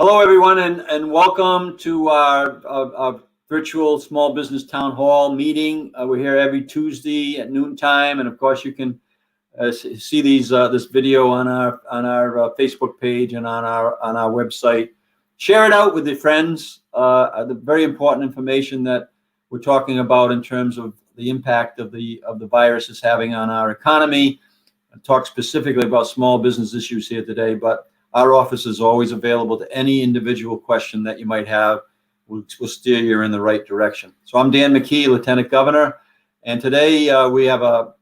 Hello, everyone, and welcome to our virtual small business town hall meeting. We're here every Tuesday at noontime, and of course, you can see this video on our Facebook page and on our website. Share it out with your friends. The very important information that we're talking about in terms of the impact of the virus is having on our economy. I talk specifically about small business issues here today, but our office is always available to any individual question that you might have. We'll steer you in the right direction. So I'm Dan McKee, Lieutenant Governor, and today we have a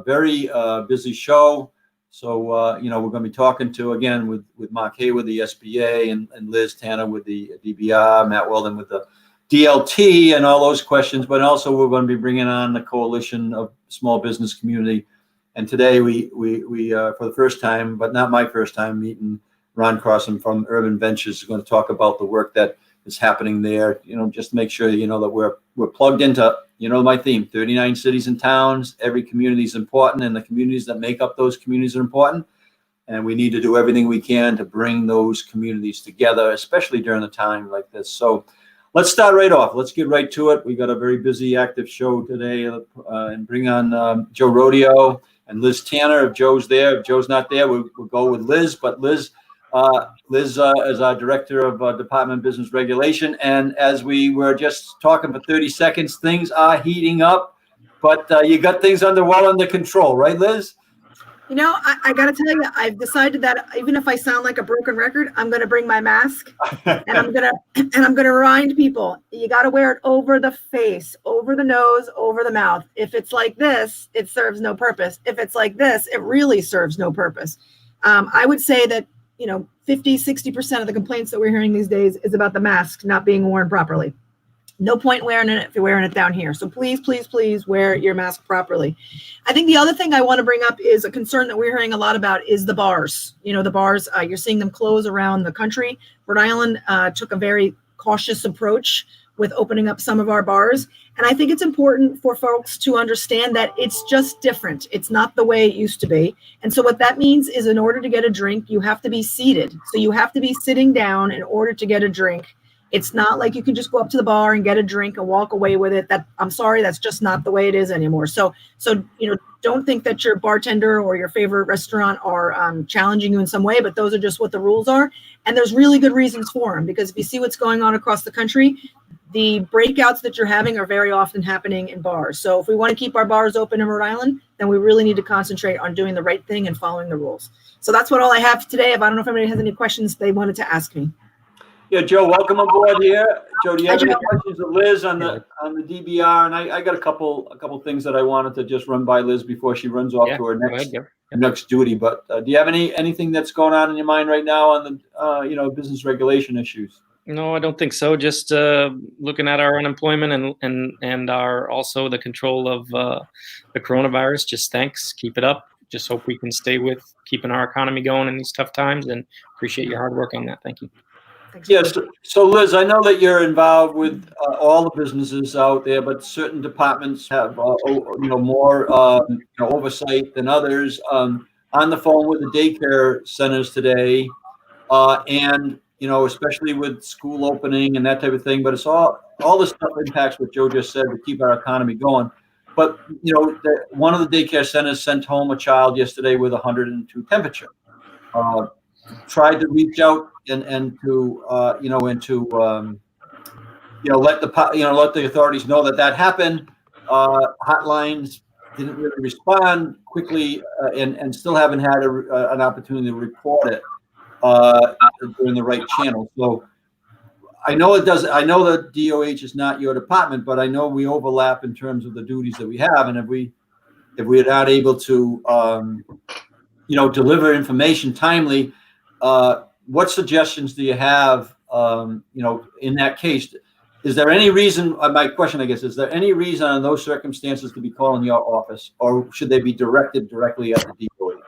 very busy show. So we're going to be talking again with McKee with the SBA and Liz Tanner with the DBR, Matt Weldon with the DLT and all those questions. But also we're going to be bringing on the Coalition of Small Business Community. And today we for the first time, but not my first time, meeting Ron Crossan from Urban Ventures is going to talk about the work that is happening there. Just to make sure that we're plugged into, my theme, 39 cities and towns. Every community is important, and the communities that make up those communities are important. And we need to do everything we can to bring those communities together, especially during a time like this. So let's start right off. Let's get right to it. We got a very busy, active show today, and bring on Joe Rodeo and Liz Tanner. If Joe's there, if Joe's not there, we'll go with Liz. But Liz is our Director of Department of Business Regulation. And as we were just talking for 30 seconds, things are heating up, but you got things well under control, right, Liz? I got to tell you, I've decided that even if I sound like a broken record, I'm going to bring my mask and I'm going to remind people, you got to wear it over the face, over the nose, over the mouth. If it's like this, it serves no purpose. If it's like this, it really serves no purpose. I would say that 50-60% of the complaints that we're hearing these days is about the mask not being worn properly. No point wearing it if you're wearing it down here. So please, please, please wear your mask properly. I think the other thing I want to bring up is a concern that we're hearing a lot about is the bars. The bars, you're seeing them close around the country. Rhode Island took a very cautious approach with opening up some of our bars. And I think it's important for folks to understand that it's just different. It's not the way it used to be. And so what that means is in order to get a drink, you have to be seated. So you have to be sitting down in order to get a drink. It's not like you can just go up to the bar and get a drink and walk away with it. I'm sorry, that's just not the way it is anymore. So don't think that your bartender or your favorite restaurant are challenging you in some way, but those are just what the rules are. And there's really good reasons for them, because if you see what's going on across the country, the breakouts that you're having are very often happening in bars. So if we want to keep our bars open in Rhode Island, then we really need to concentrate on doing the right thing and following the rules. So that's what all I have today. I don't know if anybody has any questions they wanted to ask me. Yeah, Joe, welcome aboard here. Joe, do you have any questions of Liz on the DBR? And I got a couple things that I wanted to just run by Liz before she runs off to her next duty. But do you have anything that's going on in your mind right now on the business regulation issues? No, I don't think so. Just looking at our unemployment and our also the control of the coronavirus. Just thanks. Keep it up. Just hope we can stay with keeping our economy going in these tough times, and appreciate your hard work on that. Thank you. Yes. So Liz, I know that you're involved with all the businesses out there, but certain departments have more oversight than others. On the phone with the daycare centers today, and especially with school opening and that type of thing. But it's all this stuff impacts what Joe just said to keep our economy going. But one of the daycare centers sent home a child yesterday with 102 temperature. Tried to reach out and to let the authorities know that happened. Hotlines didn't really respond quickly, and still haven't had an opportunity to report it during the right channel. So I know it does. I know that DOH is not your department, but I know we overlap in terms of the duties that we have, and if we are not able to deliver information timely. What suggestions do you have, in that case? Is there any reason, my question, I guess, is there any reason in those circumstances to be calling your office, or should they be directed directly at the DOH?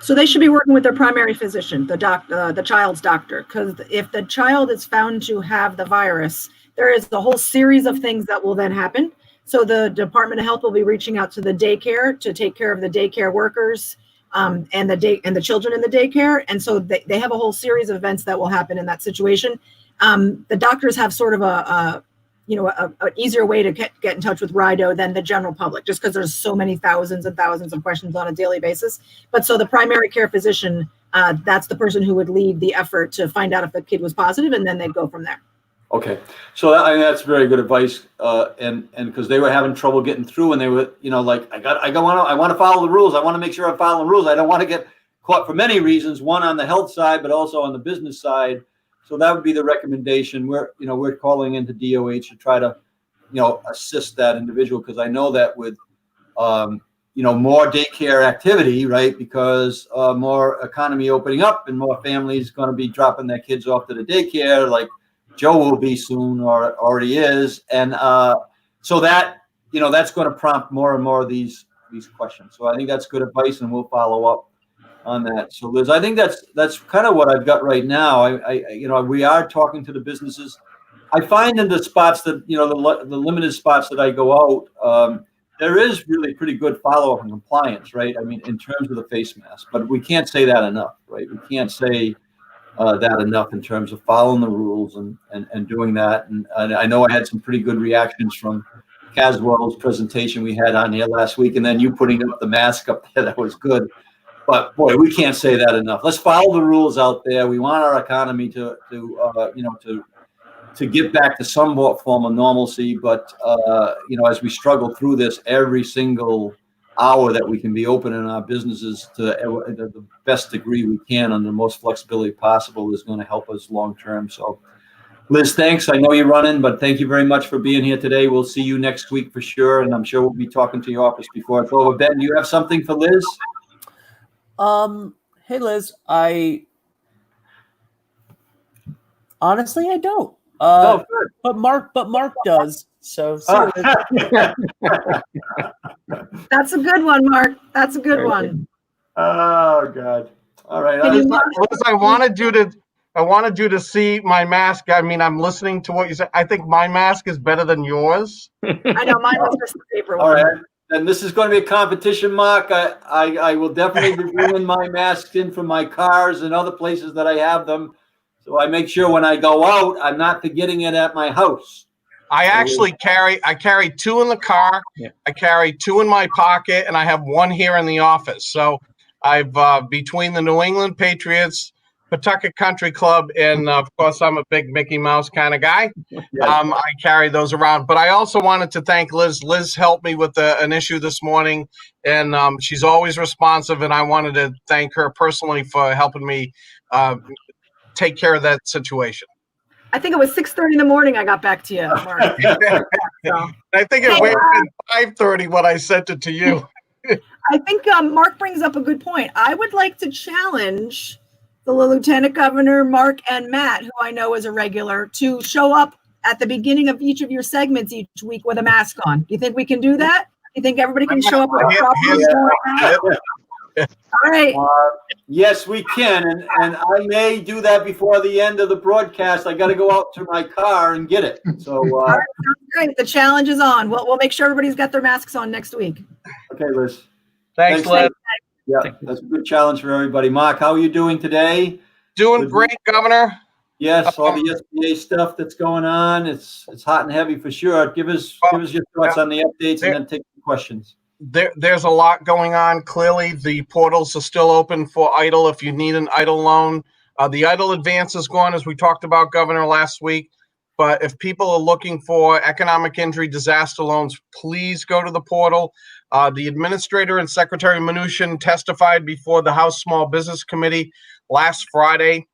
So they should be working with their primary physician, the child's doctor, because if the child is found to have the virus, there is a whole series of things that will then happen. So the Department of Health will be reaching out to the daycare to take care of the daycare workers. and the children in the daycare. And so they have a whole series of events that will happen in that situation. The doctors have sort of an easier way to get in touch with RIDO than the general public, just because there's so many thousands and thousands of questions on a daily basis. But so the primary care physician, that's the person who would lead the effort to find out if the kid was positive, and then they'd go from there. Okay, so that's very good advice, and because they were having trouble getting through, and they were, like, I want to follow the rules. I want to make sure I'm following the rules. I don't want to get caught for many reasons. One, on the health side, but also on the business side. So that would be the recommendation. We're calling into DOH to try to, assist that individual, because I know that with, more daycare activity, right? Because more economy opening up and more families going to be dropping their kids off to the daycare, like Joe will be soon, or already is, and so that that's going to prompt more and more of these questions. So I think that's good advice, and we'll follow up on that. So Liz, I think that's kind of what I've got right now. We are talking to the businesses. I find in the spots that the limited spots that I go out, there is really pretty good follow up and compliance, right? I mean, in terms of the face mask, but we can't say that enough, right? We can't say that enough in terms of following the rules and doing that. And I know I had some pretty good reactions from Caswell's presentation we had on here last week, and then you putting up the mask up there, that was good. But boy, we can't say that enough. Let's follow the rules out there. We want our economy to get back to some form of normalcy. But as we struggle through this, every single hour that we can be open in our businesses to the best degree we can, under the most flexibility possible, is going to help us long term. So, Liz, thanks. I know you're running, but thank you very much for being here today. We'll see you next week for sure, and I'm sure we'll be talking to your office before it's over. Ben, do you have something for Liz? Hey Liz, honestly I don't. But Mark does. So see you, Liz. That's a good one, Mark. That's a good one. Oh God. All right. Liz, I wanted you to see my mask. I mean, I'm listening to what you said. I think my mask is better than yours. I know, mine was just the paper one. All right. And this is going to be a competition, Mark. I will definitely be bringing my masks in from my cars and other places that I have them. So I make sure when I go out, I'm not forgetting it at my house. I actually carry two in the car. Yeah. I carry two in my pocket, and I have one here in the office. So I've between the New England Patriots, Pawtucket Country Club, and of course I'm a big Mickey Mouse kind of guy. Yes. I carry those around. But I also wanted to thank Liz. Liz helped me with an issue this morning, and she's always responsive. And I wanted to thank her personally for helping me take care of that situation. I think it was 6:30 in the morning I got back to you, Mark. I think it went at 5:30 when I sent it to you. I think Mark brings up a good point. I would like to challenge the Lieutenant Governor, Mark, and Matt, who I know is a regular, to show up at the beginning of each of your segments each week with a mask on. Do you think we can do that? Do you think everybody can show up with a proper mask? All right. Yes, we can, and I may do that before the end of the broadcast. I got to go out to my car and get it. So all right, great. The challenge is on. We'll make sure everybody's got their masks on next week. Okay, Liz. Thanks, Liz. Yeah, that's a good challenge for everybody. Mark, how are you doing today? Doing great, Governor. Yes, all the SBA stuff that's going on. It's hot and heavy for sure. Give us your thoughts on the updates, and then take some questions. There's a lot going on. Clearly, the portals are still open for EIDL if you need an EIDL loan. The EIDL advance is gone, as we talked about, Governor, last week. But if people are looking for economic injury disaster loans, please go to the portal. The administrator and Secretary Mnuchin testified before the House Small Business Committee last Friday.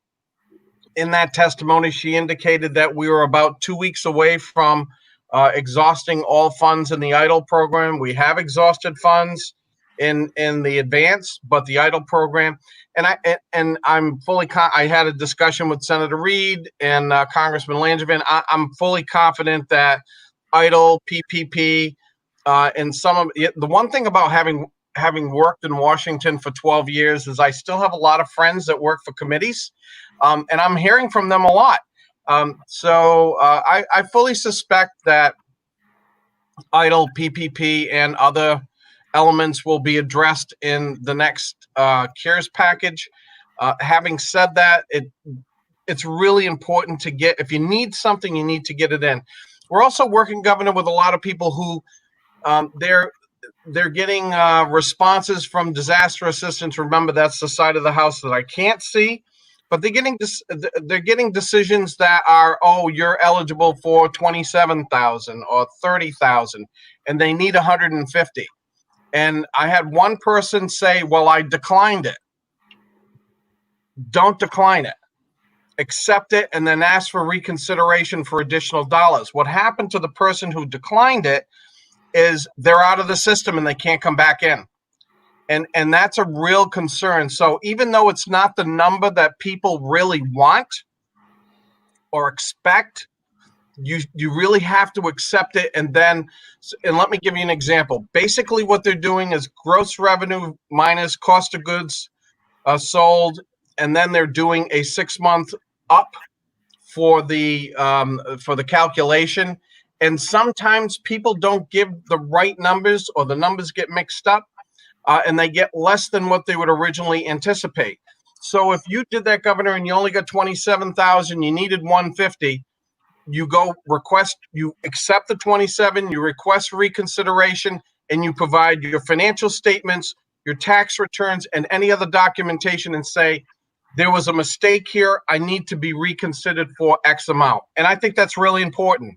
In that testimony, she indicated that we were about 2 weeks away from exhausting all funds in the EIDL program. We have exhausted funds in the advance, but the EIDL program, and I'm fully. I had a discussion with Senator Reed and Congressman Langevin. I'm fully confident that EIDL, PPP, and some of the one thing about having worked in Washington for 12 years is I still have a lot of friends that work for committees, and I'm hearing from them a lot. So I fully suspect that EIDL, PPP, and other elements will be addressed in the next CARES package. Having said that, it's really important to get, if you need something, you need to get it in. We're also working, Governor, with a lot of people who they're getting responses from disaster assistance. Remember, that's the side of the house that I can't see, but they're getting decisions that are, oh, you're eligible for 27,000 or 30,000, and they need 150. And I had one person say, well, I declined it. Don't decline it. Accept it and then ask for reconsideration for additional dollars. What happened to the person who declined it is they're out of the system and they can't come back in. And that's a real concern. So even though it's not the number that people really want or expect, you really have to accept it. And let me give you an example. Basically what they're doing is gross revenue minus cost of goods sold, and then they're doing a 6-month up for the calculation. And sometimes people don't give the right numbers, or the numbers get mixed up, and they get less than what they would originally anticipate. So if you did that, Governor, and you only got 27,000, you needed 150, you go request, you accept the 27, you request reconsideration, and you provide your financial statements, your tax returns, and any other documentation, and say, there was a mistake here, I need to be reconsidered for X amount. And I think that's really important.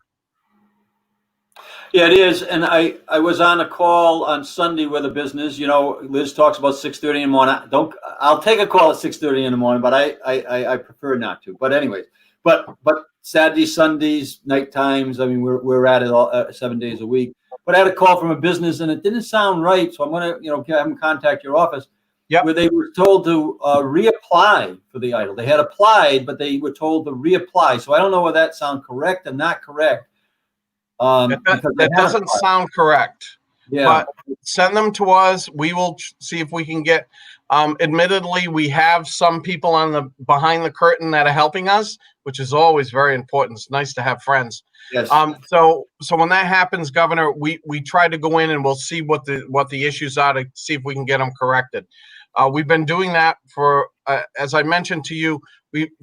Yeah, it is. And I was on a call on Sunday with a business. You know, Liz talks about 6:30 in the morning. I'll take a call at 6:30 in the morning, but I prefer not to. But anyways, but Saturdays, Sundays, night times, I mean, we're at it all 7 days a week. But I had a call from a business and it didn't sound right. So I'm going to, have them contact your office. Yep. Where they were told to reapply for the EIDL. They had applied, but they were told to reapply. So I don't know whether that sounds correct or not correct. That doesn't sound correct. Yeah. But send them to us. We will see if we can get. Admittedly, we have some people on the behind the curtain that are helping us, which is always very important. It's nice to have friends. Yes. So when that happens, Governor, we try to go in and we'll see what the issues are to see if we can get them corrected. We've been doing that for, as I mentioned to you,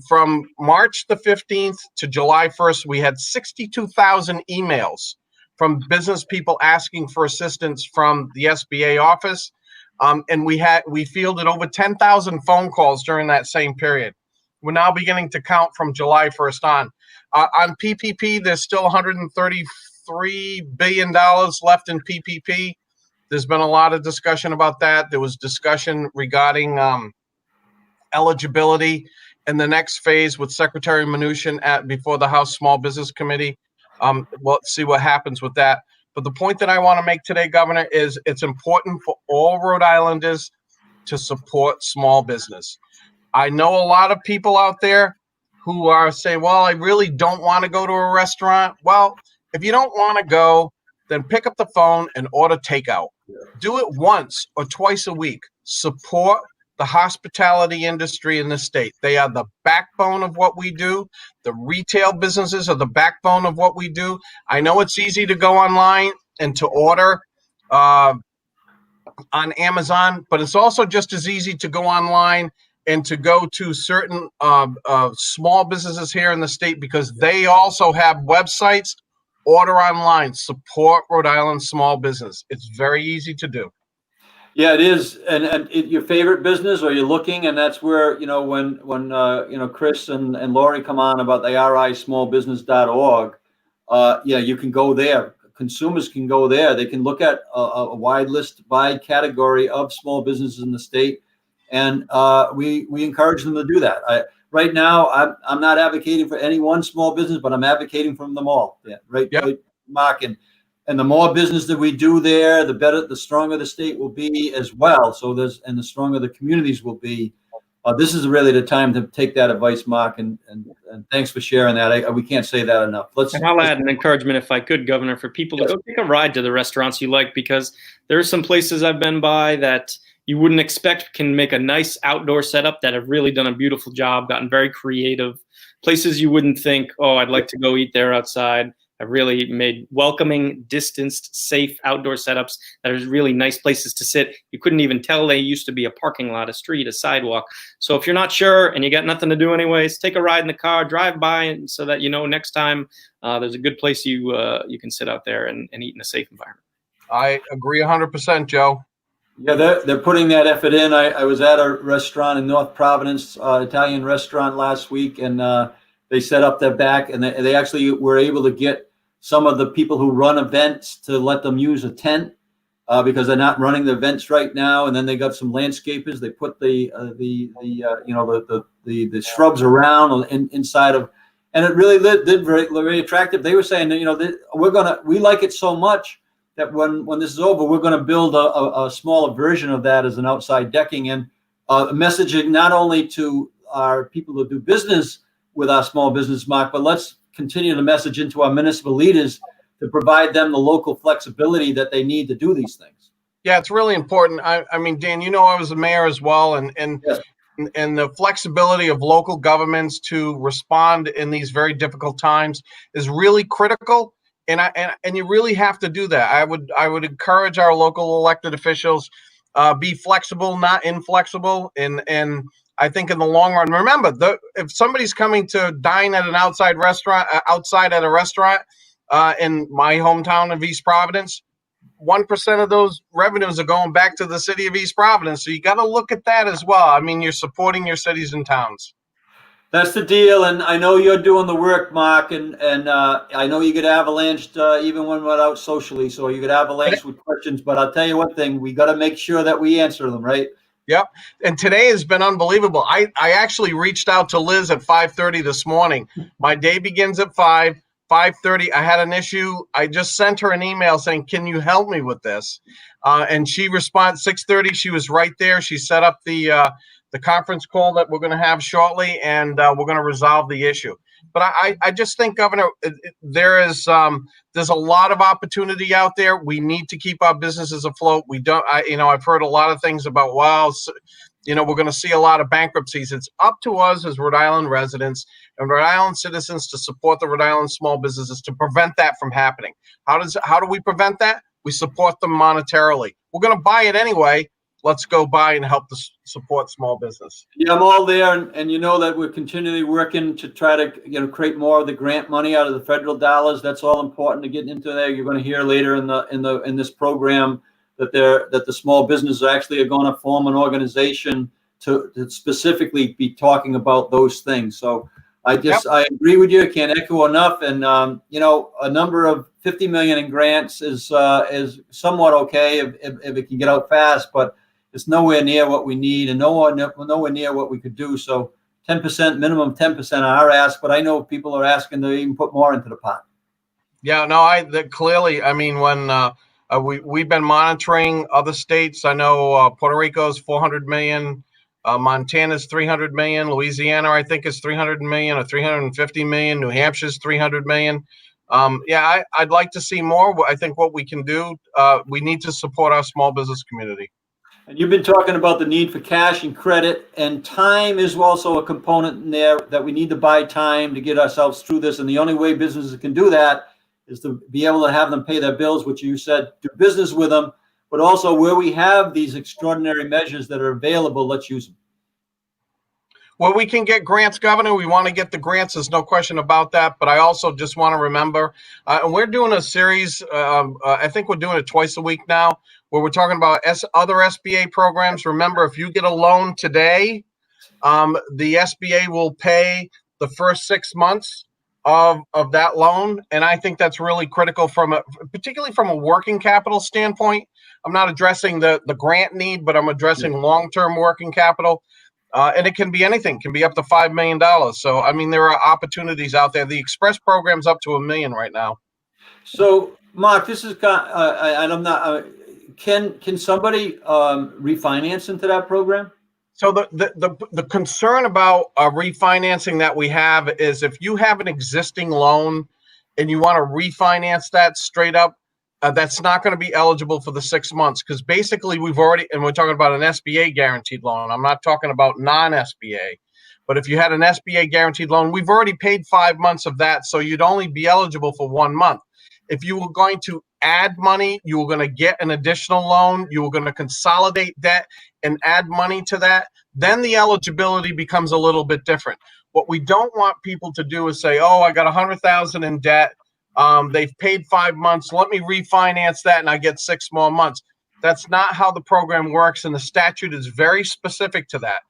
from March the 15th to July 1st, we had 62,000 emails from business people asking for assistance from the SBA office. And we fielded over 10,000 phone calls during that same period. We're now beginning to count from July 1st on. On PPP, there's still $133 billion left in PPP. There's been a lot of discussion about that. There was discussion regarding eligibility in the next phase with Secretary Mnuchin before the House Small Business Committee. We'll see what happens with that. But the point that I want to make today, Governor, is it's important for all Rhode Islanders to support small business. I know a lot of people out there who are saying, well, I really don't want to go to a restaurant. Well, if you don't want to go, then pick up the phone and order takeout. Do it once or twice a week. Support the hospitality industry in the state. They are the backbone of what we do. The retail businesses are the backbone of what we do. I know it's easy to go online and to order on Amazon, but it's also just as easy to go online and to go to certain small businesses here in the state, because they also have websites. Order online, support Rhode Island small business. It's very easy to do. Yeah, it is. And your favorite business, or you're looking, and that's where, when Chris and Lori come on about the rismallbusiness.org, you can go there. Consumers can go there. They can look at a wide list by category of small businesses in the state. And we encourage them to do that. Right now, I'm not advocating for any one small business, but I'm advocating for them all. Yeah, right, yep. Right, Mark. And the more business that we do there, the better, the stronger the state will be as well. So the stronger the communities will be. This is really the time to take that advice, Mark. And thanks for sharing that. We can't say that enough. And I'll add an encouragement, if I could, Governor, for people to go take a ride to the restaurants you like, because there are some places I've been by that you wouldn't expect can make a nice outdoor setup that have really done a beautiful job, gotten very creative. Places you wouldn't think, oh, I'd like to go eat there outside. have really made welcoming, distanced, safe outdoor setups that are really nice places to sit. You couldn't even tell they used to be a parking lot, a street, a sidewalk. So if you're not sure and you got nothing to do anyways, take a ride in the car, drive by, and so that you know next time there's a good place you can sit out there and eat in a safe environment. I agree 100%, Joe. Yeah, they're putting that effort in. I was at a restaurant in North Providence, Italian restaurant last week, and they set up their back, and they actually were able to get some of the people who run events to let them use a tent because they're not running the events right now. And then they got some landscapers. They put the shrubs around inside of, and it really did very attractive. They were saying that we like it so much that when this is over, we're going to build a smaller version of that as an outside decking, and messaging not only to our people who do business with our small business, Mark, but let's continue to message into our municipal leaders to provide them the local flexibility that they need to do these things. Yeah, it's really important. I mean, Dan, I was a mayor as well, and Yes. and the flexibility of local governments to respond in these very difficult times is really critical. And you really have to do that. I would encourage our local elected officials be flexible, not inflexible. And I think in the long run, remember, if somebody's coming to dine at an outside at a restaurant in my hometown of East Providence, 1% of those revenues are going back to the city of East Providence. So you got to look at that as well. I mean, you're supporting your cities and towns. That's the deal, and I know you're doing the work, Mark, and I know you get avalanched even when we're out socially, so you get avalanched with questions, but I'll tell you one thing, we got to make sure that we answer them, right? Yep. And today has been unbelievable. I actually reached out to Liz at 5:30 this morning. My day begins at 5:30. I had an issue. I just sent her an email saying, can you help me with this? And she responded 6:30. She was right there. She set up the conference call that we're going to have shortly, and we're going to resolve the issue. But I just think, Governor, there's a lot of opportunity out there. We need to keep our businesses afloat. I've heard a lot of things about, we're going to see a lot of bankruptcies. It's up to us as Rhode Island residents and Rhode Island citizens to support the Rhode Island small businesses to prevent that from happening. How do we prevent that? We support them monetarily. We're going to buy it anyway. Let's go by and help to support small business. Yeah, I'm all there, and you know that we're continually working to try to create more of the grant money out of the federal dollars. That's all important to get into there. You're going to hear later in this program that the small businesses actually are going to form an organization to specifically be talking about those things. So I agree with you. I can't echo enough. And a number of 50 million in grants is somewhat okay if it can get out fast, but it's nowhere near what we need and nowhere near what we could do. So 10%, minimum 10% are asked, but I know people are asking to even put more into the pot. Yeah, no, clearly, I mean, when we've been monitoring other states, I know Puerto Rico's 400 million, Montana's 300 million, Louisiana, I think, is 300 million or 350 million, New Hampshire's 300 million. I'd like to see more. I think what we can do, we need to support our small business community. And you've been talking about the need for cash and credit, and time is also a component in there, that we need to buy time to get ourselves through this. And the only way businesses can do that is to be able to have them pay their bills, which you said, do business with them, but also where we have these extraordinary measures that are available, let's use them. Well, we can get grants, Governor. We want to get the grants. There's no question about that. But I also just want to remember, and we're doing a series, I think we're doing it twice a week now, where we're talking about other SBA programs. Remember, if you get a loan today, the SBA will pay the first 6 months of that loan. And I think that's really critical particularly from a working capital standpoint. I'm not addressing the grant need, but I'm addressing long-term working capital. And it can be anything. It can be up to $5 million. So, I mean, there are opportunities out there. The Express program's up to $1 million right now. So, Mark, this is and I'm not. Can somebody refinance into that program? So the concern about refinancing that we have is if you have an existing loan and you want to refinance that straight up, that's not going to be eligible for the 6 months, because basically we're talking about an SBA guaranteed loan. I'm not talking about non-SBA, But if you had an SBA guaranteed loan, we've already paid 5 months of that, so you'd only be eligible for 1 month. If you were going to add money, you were going to get an additional loan, you were going to consolidate debt and add money to that, then the eligibility becomes a little bit different. What we don't want people to do is say, oh, I got $100,000 in debt. They've paid 5 months. Let me refinance that and I get 6 more months. That's not how the program works, and the statute is very specific to that.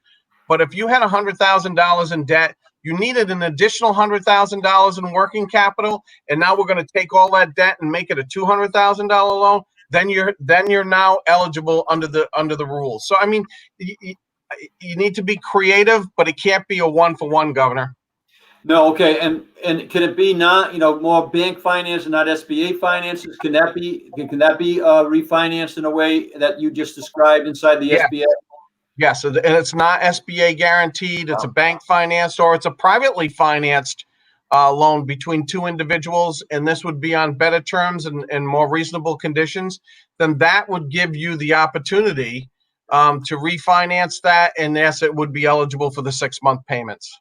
But if you had $100,000 in debt, you needed an additional $100,000 in working capital, and now we're going to take all that debt and make it a $200,000 loan. Then you're now eligible under the rules. So I mean, you need to be creative, but it can't be a 1-for-1, Governor. No, okay, and can it be not, more bank finance and not SBA finances? Can that be refinanced in a way that you just described inside the SBA? Yes, and it's not SBA guaranteed. It's a bank financed, or it's a privately financed loan between two individuals, and this would be on better terms and more reasonable conditions. Then that would give you the opportunity to refinance that, and yes, it would be eligible for the 6-month payments.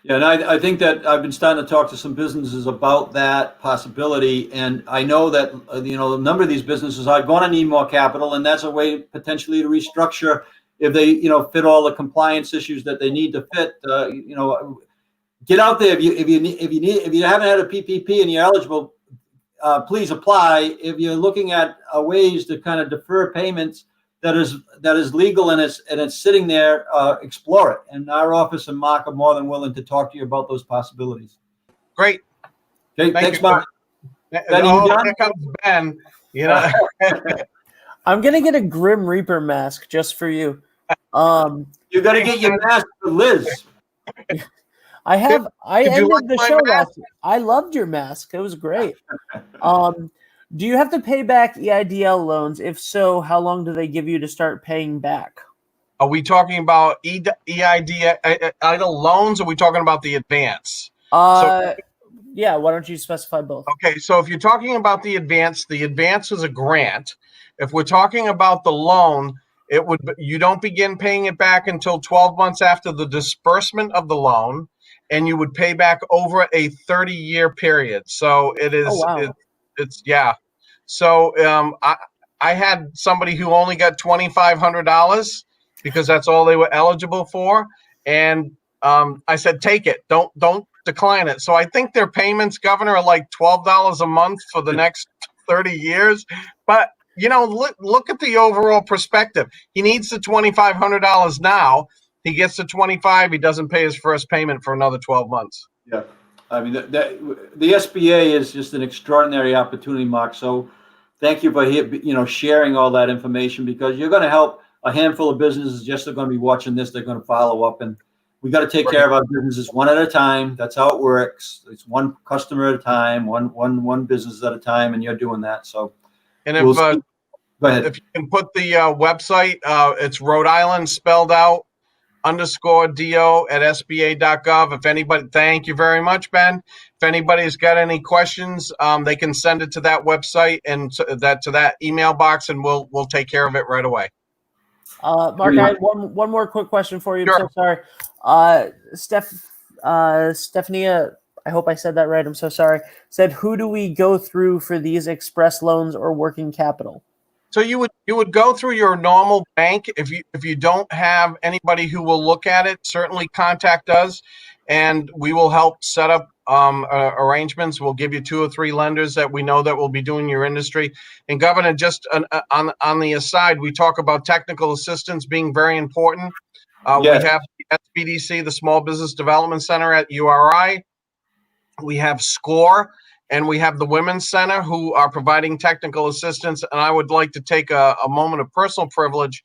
Yeah, and I think that I've been starting to talk to some businesses about that possibility, and I know that a number of these businesses are going to need more capital, and that's a way potentially to restructure if they fit all the compliance issues that they need to fit. Get out there if you haven't had a PPP and you're eligible, please apply. If you're looking at ways to kind of defer payments that is legal and it's sitting there, explore it. And our office and Mark are more than willing to talk to you about those possibilities. Great. Okay, thanks, Mark. Here comes Ben. I'm gonna get a Grim Reaper mask just for you. You got to get your mask for Liz. I ended the show mask? last week. I loved your mask. It was great. Do you have to pay back EIDL loans? If so, how long do they give you to start paying back? Are we talking about EIDL loans, or are we talking about the advance? Yeah, why don't you specify both? Okay, so if you're talking about the advance is a grant. If we're talking about the loan, you don't begin paying it back until 12 months after the disbursement of the loan, and you would pay back over a 30-year period. So it is. Oh, wow. It's yeah. So I had somebody who only got $2,500 because that's all they were eligible for, and I said, take it. Don't decline it. So I think their payments, Governor, are like $12 a month for the next 30 years. But look at the overall perspective. He needs the $2,500 now. He gets the $25,000. He doesn't pay his first payment for another 12 months. Yeah, I mean the SBA is just an extraordinary opportunity, Mark. So thank you for sharing all that information, because you're going to help a handful of businesses. Just are going to be watching this. They're going to follow up, and we got to take care of our businesses one at a time. That's how it works. It's one customer at a time, one business at a time, and you're doing that. So. And go ahead. If you can put the website, it's Rhode Island spelled out _DO at SBA.gov. If anybody, thank you very much, Ben. If anybody's got any questions, they can send it to that website and to that email box, and we'll take care of it right away. Mark, I have one more quick question for you. Sure. I'm so sorry. Stephania, I hope I said that right. I'm so sorry. Said, who do we go through for these express loans or working capital? So you would go through your normal bank. If you don't have anybody who will look at it, certainly contact us, and we will help set up arrangements. We'll give you 2 or 3 lenders that we know that will be doing your industry. And Governor, just on the aside, we talk about technical assistance being very important. Yes. We have the SBDC, the Small Business Development Center at URI. We have SCORE, and we have the Women's Center who are providing technical assistance. And I would like to take a moment of personal privilege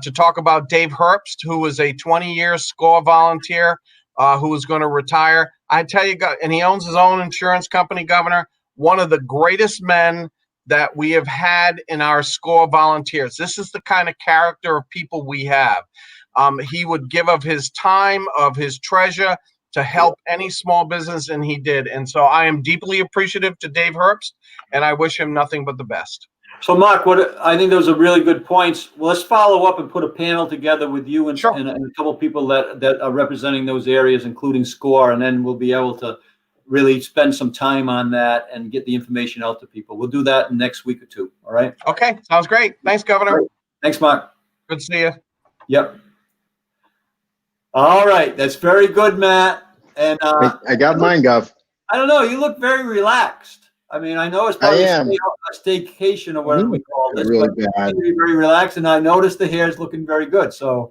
to talk about Dave Herbst, who is a 20-year SCORE volunteer who is going to retire. I tell you, and he owns his own insurance company, Governor, one of the greatest men that we have had in our SCORE volunteers. This is the kind of character of people we have. He would give of his time, of his treasure, to help any small business, and he did. And so I am deeply appreciative to Dave Herbst, and I wish him nothing but the best. So Mark, what I think those are really good points. Well, let's follow up and put a panel together with you and, Sure. and a couple of people that are representing those areas, including SCORE, and then we'll be able to really spend some time on that and get the information out to people. We'll do that in the next week or two. All right. Okay, sounds great. Thanks, Governor. Great. Thanks, Mark. Good to see you. Yep. All right. That's very good, Matt. And I got mine, Gov. I don't know. You look very relaxed. I mean, I know it's probably I am. a staycation or whatever we call this, Really but bad. you're very relaxed. And I noticed the hair is looking very good. So,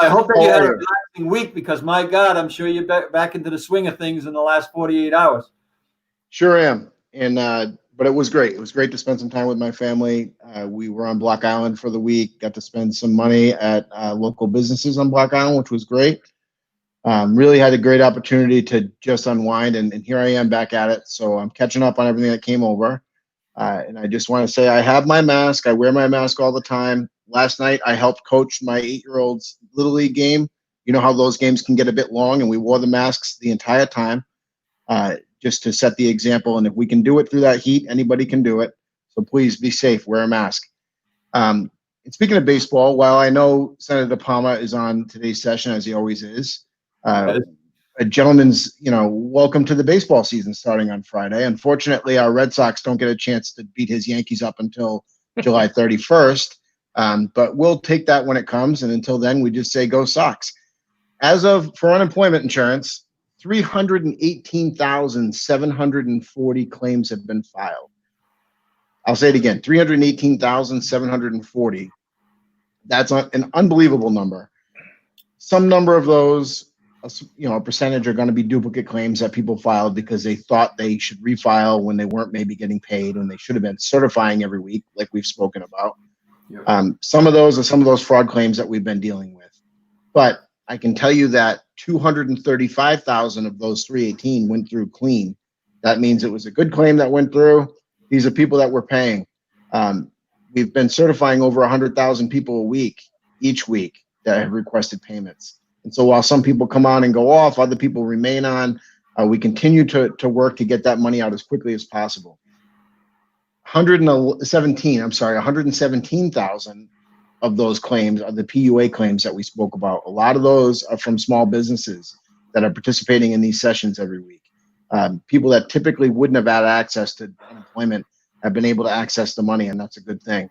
I hope that you had a relaxing week because, my God, I'm sure you're back into the swing of things in the last 48 hours. Sure am. And but it was great. It was great to spend some time with my family. We were on Block Island for the week. Got to spend some money at local businesses on Block Island, which was great. Really had a great opportunity to just unwind, and here I am back at it. So I'm catching up on everything that came over. And I just want to say I have my mask. I wear my mask all the time. Last night, I helped coach my 8-year-old's Little League game. You know how those games can get a bit long, and we wore the masks the entire time just to set the example. And if we can do it through that heat, anybody can do it. So please be safe. Wear a mask. And speaking of baseball, while I know Senator Palmer is on today's session, as he always is, a gentleman's, welcome to the baseball season starting on Friday. Unfortunately, our Red Sox don't get a chance to beat his Yankees up until July 31st. But we'll take that when it comes. And until then, we just say go Sox. As of for unemployment insurance, 318,740 claims have been filed. I'll say it again, 318,740. That's an unbelievable number. Some number of those, a percentage are going to be duplicate claims that people filed because they thought they should refile when they weren't maybe getting paid, when they should have been certifying every week, like we've spoken about. Yep. Some of those are some of those fraud claims that we've been dealing with. But I can tell you that 235,000 of those 318 went through clean. That means it was a good claim that went through. These are people that we're paying. We've been certifying over 100,000 people each week that have requested payments. And so while some people come on and go off, other people remain on. We continue to work to get that money out as quickly as possible. 117,000 of those claims are the PUA claims that we spoke about. A lot of those are from small businesses that are participating in these sessions every week. People that typically wouldn't have had access to unemployment have been able to access the money, and that's a good thing.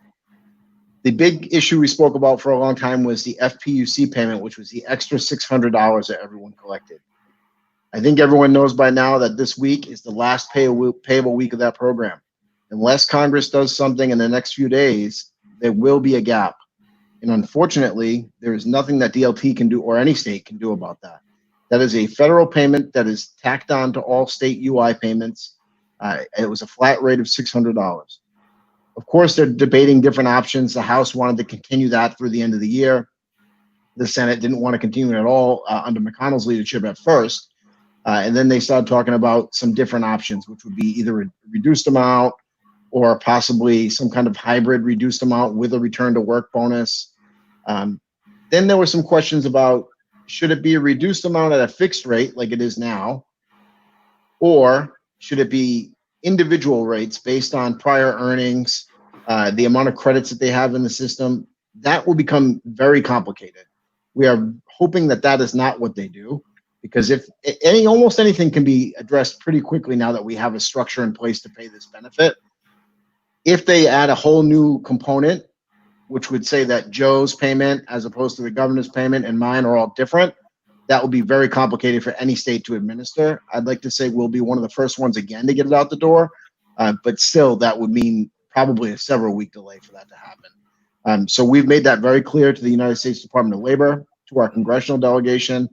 The big issue we spoke about for a long time was the FPUC payment, which was the extra $600 that everyone collected. I think everyone knows by now that this week is the last payable week of that program. Unless Congress does something in the next few days, there will be a gap. And unfortunately, there is nothing that DLT can do or any state can do about that. That is a federal payment that is tacked on to all state UI payments. It was a flat rate of $600. Of course, they're debating different options. The House wanted to continue that through the end of the year. The Senate didn't want to continue it at all under McConnell's leadership at first. And then they started talking about some different options, which would be either a reduced amount or possibly some kind of hybrid reduced amount with a return to work bonus. Then there were some questions about, should it be a reduced amount at a fixed rate like it is now, or should it be individual rates based on prior earnings, the amount of credits that they have in the system? That will become very complicated. We are hoping that that is not what they do, because if almost anything can be addressed pretty quickly now that we have a structure in place to pay this benefit. If they add a whole new component, which would say that Joe's payment as opposed to the governor's payment and mine are all different, that will be very complicated for any state to administer. I'd like to say we'll be one of the first ones again to get it out the door, but still that would mean probably a several-week delay for that to happen. So we've made that very clear to the United States Department of Labor, to our congressional delegation.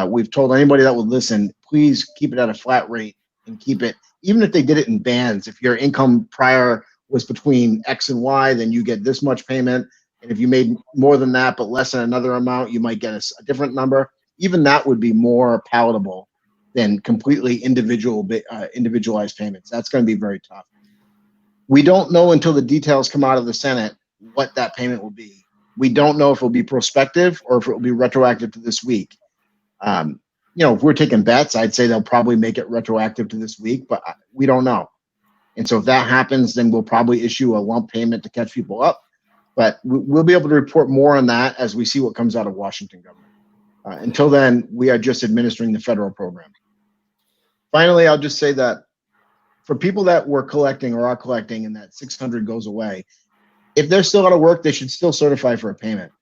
We've told anybody that would listen, please keep it at a flat rate and keep it, even if they did it in bands. If your income prior was between X and Y, then you get this much payment. And if you made more than that, but less than another amount, you might get a different number. Even that would be more palatable than completely individualized payments. That's going to be very tough. We don't know until the details come out of the Senate what that payment will be. We don't know if it will be prospective or if it will be retroactive to this week. If we're taking bets, I'd say they'll probably make it retroactive to this week, but we don't know. And so if that happens, then we'll probably issue a lump payment to catch people up. But we'll be able to report more on that as we see what comes out of Washington government. Until then, we are just administering the federal program. Finally, I'll just say that for people that were collecting or are collecting and that 600 goes away, if they're still out of work, they should still certify for a payment.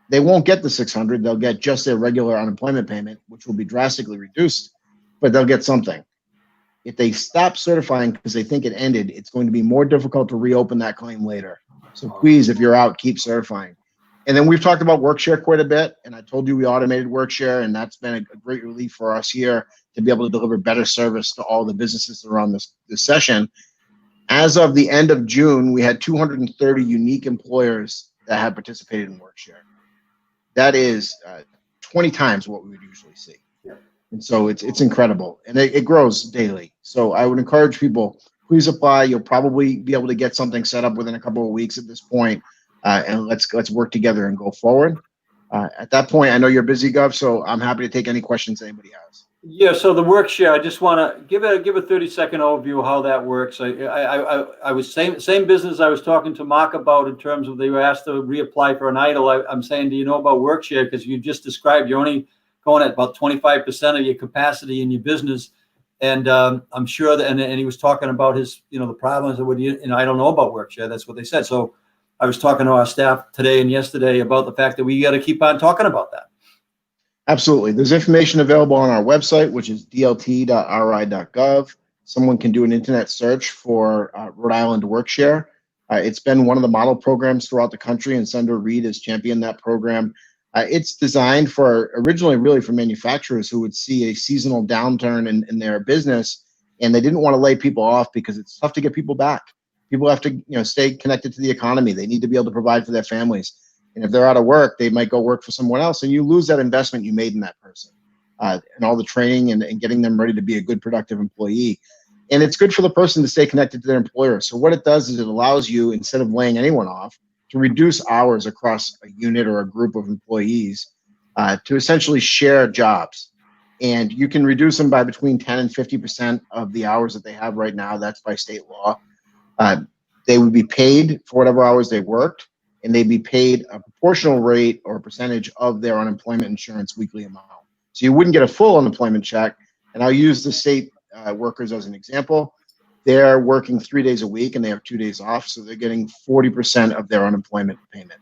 They won't get the 600. They'll get just their regular unemployment payment, which will be drastically reduced, but they'll get something. If they stop certifying because they think it ended, it's going to be more difficult to reopen that claim later. So please, if you're out, keep certifying. And then we've talked about WorkShare quite a bit, and I told you we automated WorkShare, and that's been a great relief for us here to be able to deliver better service to all the businesses that are on this session. As of the end of June, we had 230 unique employers that had participated in WorkShare. That is 20 times what we would usually see. And so it's incredible, and it grows daily. So I would encourage people, please apply. You'll probably be able to get something set up within a couple of weeks at this point, and let's work together and go forward. At that point, I know you're busy, Gov, so I'm happy to take any questions anybody has. Yeah, so the WorkShare, I just want to give a 30-second overview of how that works. I was same business I was talking to Mark about in terms of they were asked to reapply for an EIDL. I'm saying, do you know about WorkShare? Because you just described you're only going at about 25% of your capacity in your business. And I'm sure that, and he was talking about his, the problems that I don't know about WorkShare. That's what they said. So I was talking to our staff today and yesterday about the fact that we got to keep on talking about that. Absolutely. There's information available on our website, which is dlt.ri.gov. Someone can do an internet search for Rhode Island WorkShare. It's been one of the model programs throughout the country, and Senator Reed has championed that program. It's designed originally really for manufacturers who would see a seasonal downturn in their business, and they didn't want to lay people off because it's tough to get people back. People have to stay connected to the economy. They need to be able to provide for their families. And if they're out of work, they might go work for someone else, and you lose that investment you made in that person and all the training and getting them ready to be a good, productive employee. And it's good for the person to stay connected to their employer. So what it does is it allows you, instead of laying anyone off, to reduce hours across a unit or a group of employees to essentially share jobs. And you can reduce them by between 10 and 50% of the hours that they have right now. That's by state law. They would be paid for whatever hours they worked, and they'd be paid a proportional rate or a percentage of their unemployment insurance weekly amount. So you wouldn't get a full unemployment check. And I'll use the state workers as an example. They're working 3 days a week and they have 2 days off. So they're getting 40% of their unemployment payment,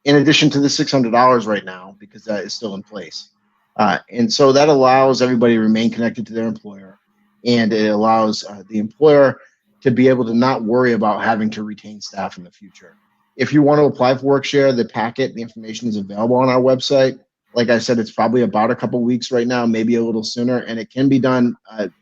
in addition to the $600 right now, because that is still in place. And so that allows everybody to remain connected to their employer. And it allows the employer to be able to not worry about having to retain staff in the future. If you want to apply for WorkShare, the information is available on our website. Like I said, it's probably about a couple weeks right now, maybe a little sooner, and it can be done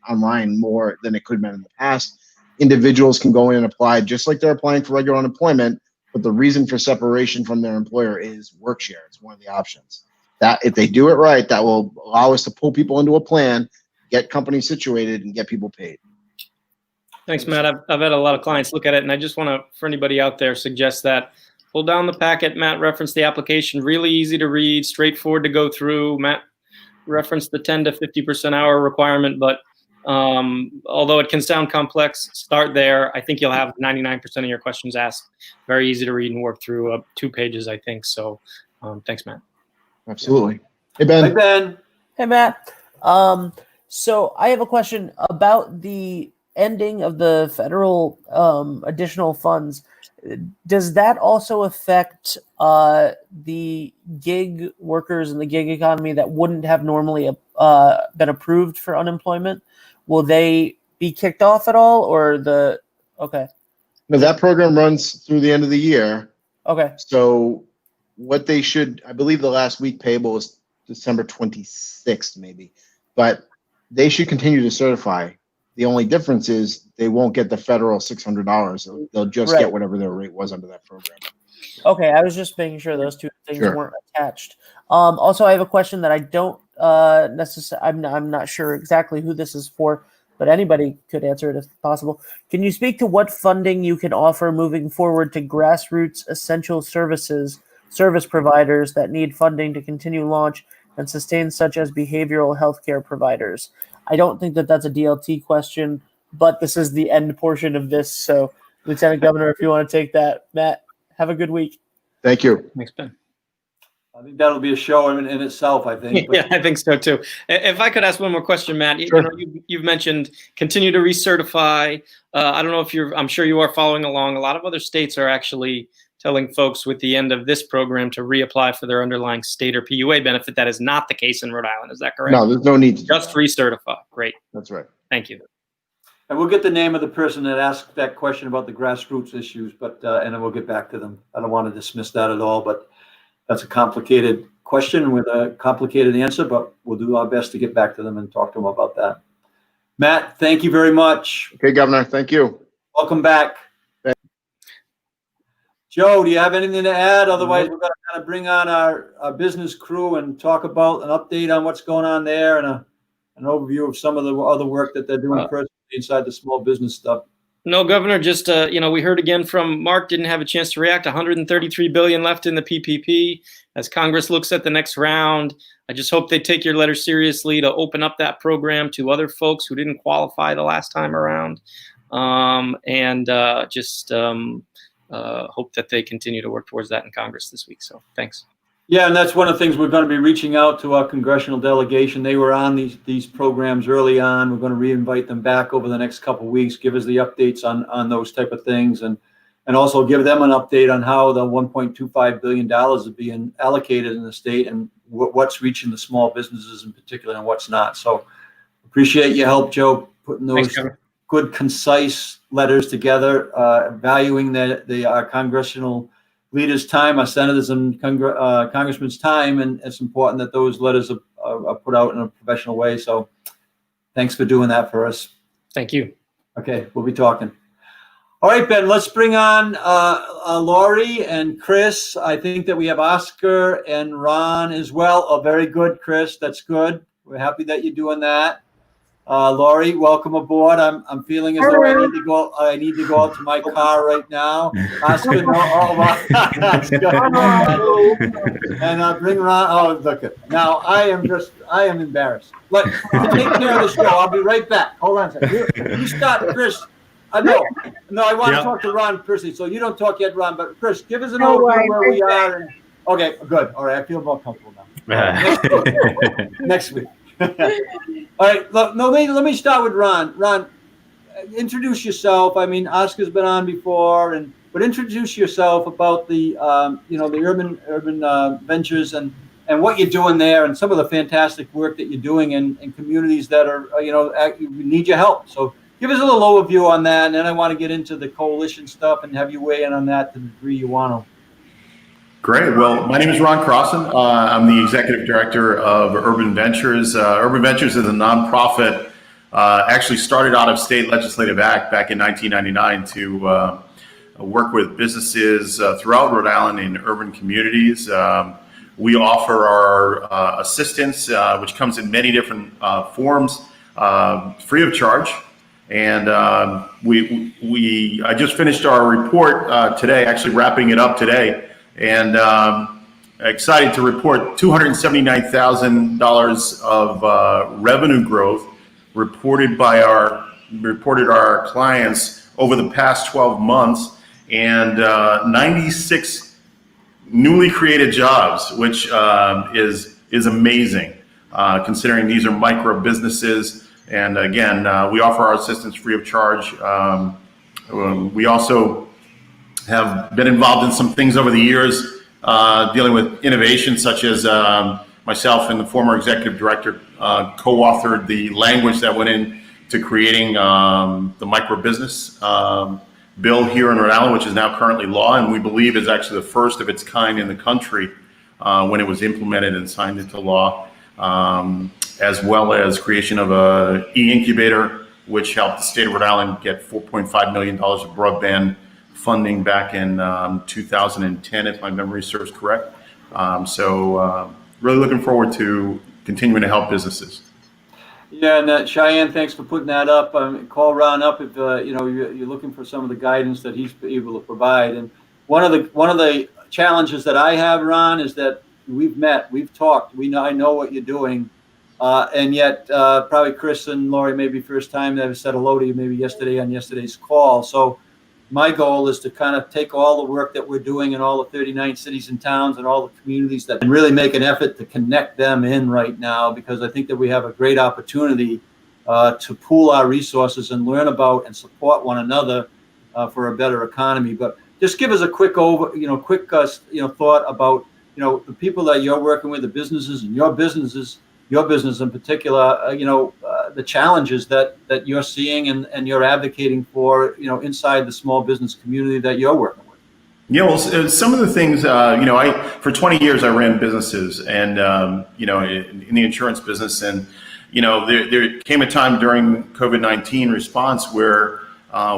online more than it could have been in the past. Individuals can go in and apply just like they're applying for regular unemployment, but the reason for separation from their employer is WorkShare. It's one of the options. That if they do it right, that will allow us to pull people into a plan, get companies situated, and get people paid. Thanks, Matt. I've had a lot of clients look at it, and I just want to, for anybody out there, suggest that pull down the packet. Matt referenced the application, really easy to read, straightforward to go through. Matt referenced the 10 to 50% hour requirement, but although it can sound complex, start there. I think you'll have 99% of your questions asked. Very easy to read and work through 2 pages, I think. So thanks, Matt. Absolutely. Hey, Ben. Hey, Ben. Hey, Matt. So I have a question about the ending of the federal additional funds. Does that also affect the gig workers in the gig economy that wouldn't have normally been approved for unemployment? Will they be kicked off at all, or okay? No, that program runs through the end of the year. Okay. So what they should, I believe the last week payable is December 26th, maybe, but they should continue to certify. The only difference is they won't get the federal $600. They'll just get whatever their rate was under that program. Okay, I was just making sure those two things Sure. weren't attached. Also, I have a question that I don't necessarily. I'm not sure exactly who this is for, but anybody could answer it if possible. Can you speak to what funding you can offer moving forward to grassroots essential service providers that need funding to continue launch and sustain, such as behavioral healthcare providers? I don't think that that's a DLT question, but this is the end portion of this. So, Lieutenant Governor, if you want to take that, Matt, have a good week. Thank you. Thanks, Ben. I think that'll be a show in itself, I think. But Yeah, I think so too. If I could ask one more question, Matt, Sure. you've mentioned continue to recertify. I don't know if I'm sure you are following along. A lot of other states are actually telling folks with the end of this program to reapply for their underlying state or PUA benefit. That is not the case in Rhode Island. Is that correct? No, there's no need to do Just that. recertify. Great. That's right. Thank you. And we'll get the name of the person that asked that question about the grassroots issues, but and then we'll get back to them. I don't want to dismiss that at all, but that's a complicated question with a complicated answer, but we'll do our best to get back to them and talk to them about that. Matt, thank you very much. Okay, Governor. Thank you. Welcome back. Thanks. Joe, do you have anything to add? Otherwise, we're going to kind of bring on our business crew and talk about an update on what's going on there and an overview of some of the other work that they're doing personally inside the small business stuff. No, Governor, just, we heard again from Mark, didn't have a chance to react. 133 billion left in the PPP. As Congress looks at the next round, I just hope they take your letter seriously to open up that program to other folks who didn't qualify the last time around. Hope that they continue to work towards that in Congress this week. So thanks. Yeah, and that's one of the things we're going to be reaching out to our congressional delegation. They were on these programs early on. We're going to re-invite them back over the next couple of weeks, give us the updates on those type of things, and also give them an update on how the $1.25 billion is being allocated in the state and what's reaching the small businesses in particular and what's not. So appreciate your help, Joe, putting those good, concise letters together, valuing our congressional leaders' time, our senators and congressmen's time, and it's important that those letters are put out in a professional way. So thanks for doing that for us. Thank you. Okay, we'll be talking. All right, Ben, let's bring on Laurie and Chris. I think that we have Oscar and Ron as well. Oh, very good, Chris. That's good. We're happy that you're doing that. Laurie, welcome aboard. I'm feeling as though I need to go out to my car right now. Oscar, and bring Ron. Oh, look at now. I am embarrassed. Take care of the show. I'll be right back. Hold on a second. You stop, Chris. No, I want to talk to Ron personally, so you don't talk yet, Ron. But Chris, give us an overview where we are. Okay, good. All right, I feel more comfortable now. Next week. All right. Let me start with Ron. Ron, introduce yourself. I mean, Oscar's been on before, but introduce yourself about the the urban ventures and what you're doing there, and some of the fantastic work that you're doing in communities that are need your help. So give us a little overview on that, and then I want to get into the coalition stuff and have you weigh in on that to the degree you want to. Great. Well, my name is Ron Crossan. I'm the executive director of Urban Ventures. Urban Ventures is a nonprofit, actually started out of state legislative act back in 1999 to work with businesses throughout Rhode Island in urban communities. We offer our assistance, which comes in many different forms, free of charge. And I just finished our report today, actually wrapping it up today. And excited to report $279,000 of revenue growth reported our clients over the past 12 months, and 96 newly created jobs, which is amazing considering these are micro businesses. And again, we offer our assistance free of charge. We also have been involved in some things over the years dealing with innovation, such as myself and the former executive director co-authored the language that went into creating the micro business bill here in Rhode Island, which is now currently law, and we believe is actually the first of its kind in the country when it was implemented and signed into law, as well as creation of a e-incubator, which helped the state of Rhode Island get $4.5 million of broadband funding back in 2010, if my memory serves correct. Really looking forward to continuing to help businesses. Yeah, and Cheyenne, thanks for putting that up. Call Ron up if you're looking for some of the guidance that he's able to provide. And one of the challenges that I have, Ron, is that we've met, we've talked, I know what you're doing, And yet, probably Chris and Lori, maybe first time that I said hello to you, maybe yesterday on yesterday's call. So my goal is to kind of take all the work that we're doing in all the 39 cities and towns and all the communities and really make an effort to connect them in right now, because I think that we have a great opportunity to pool our resources and learn about and support one another for a better economy. But just give us a quick thought about, the people that you're working with, the businesses and your business in particular, the challenges that you're seeing and you're advocating for, inside the small business community that you're working with. Yeah, well, some of the things, for 20 years I ran businesses and, in the insurance business. And, there came a time during COVID-19 response where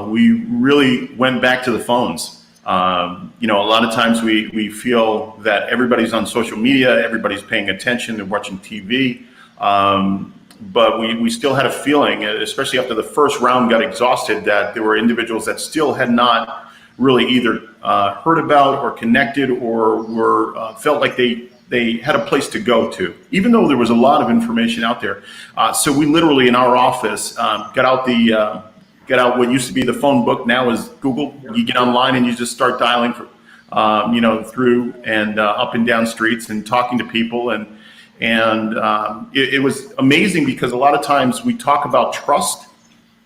we really went back to the phones. A lot of times we feel that everybody's on social media, everybody's paying attention, they're watching TV. But we still had a feeling, especially after the first round got exhausted, that there were individuals that still had not really either heard about or connected or were felt like they had a place to go to, even though there was a lot of information out there. So we literally in our office got out what used to be the phone book, now is Google. You get online and you just start dialing through and up and down streets and talking to people. And it was amazing because a lot of times we talk about trust.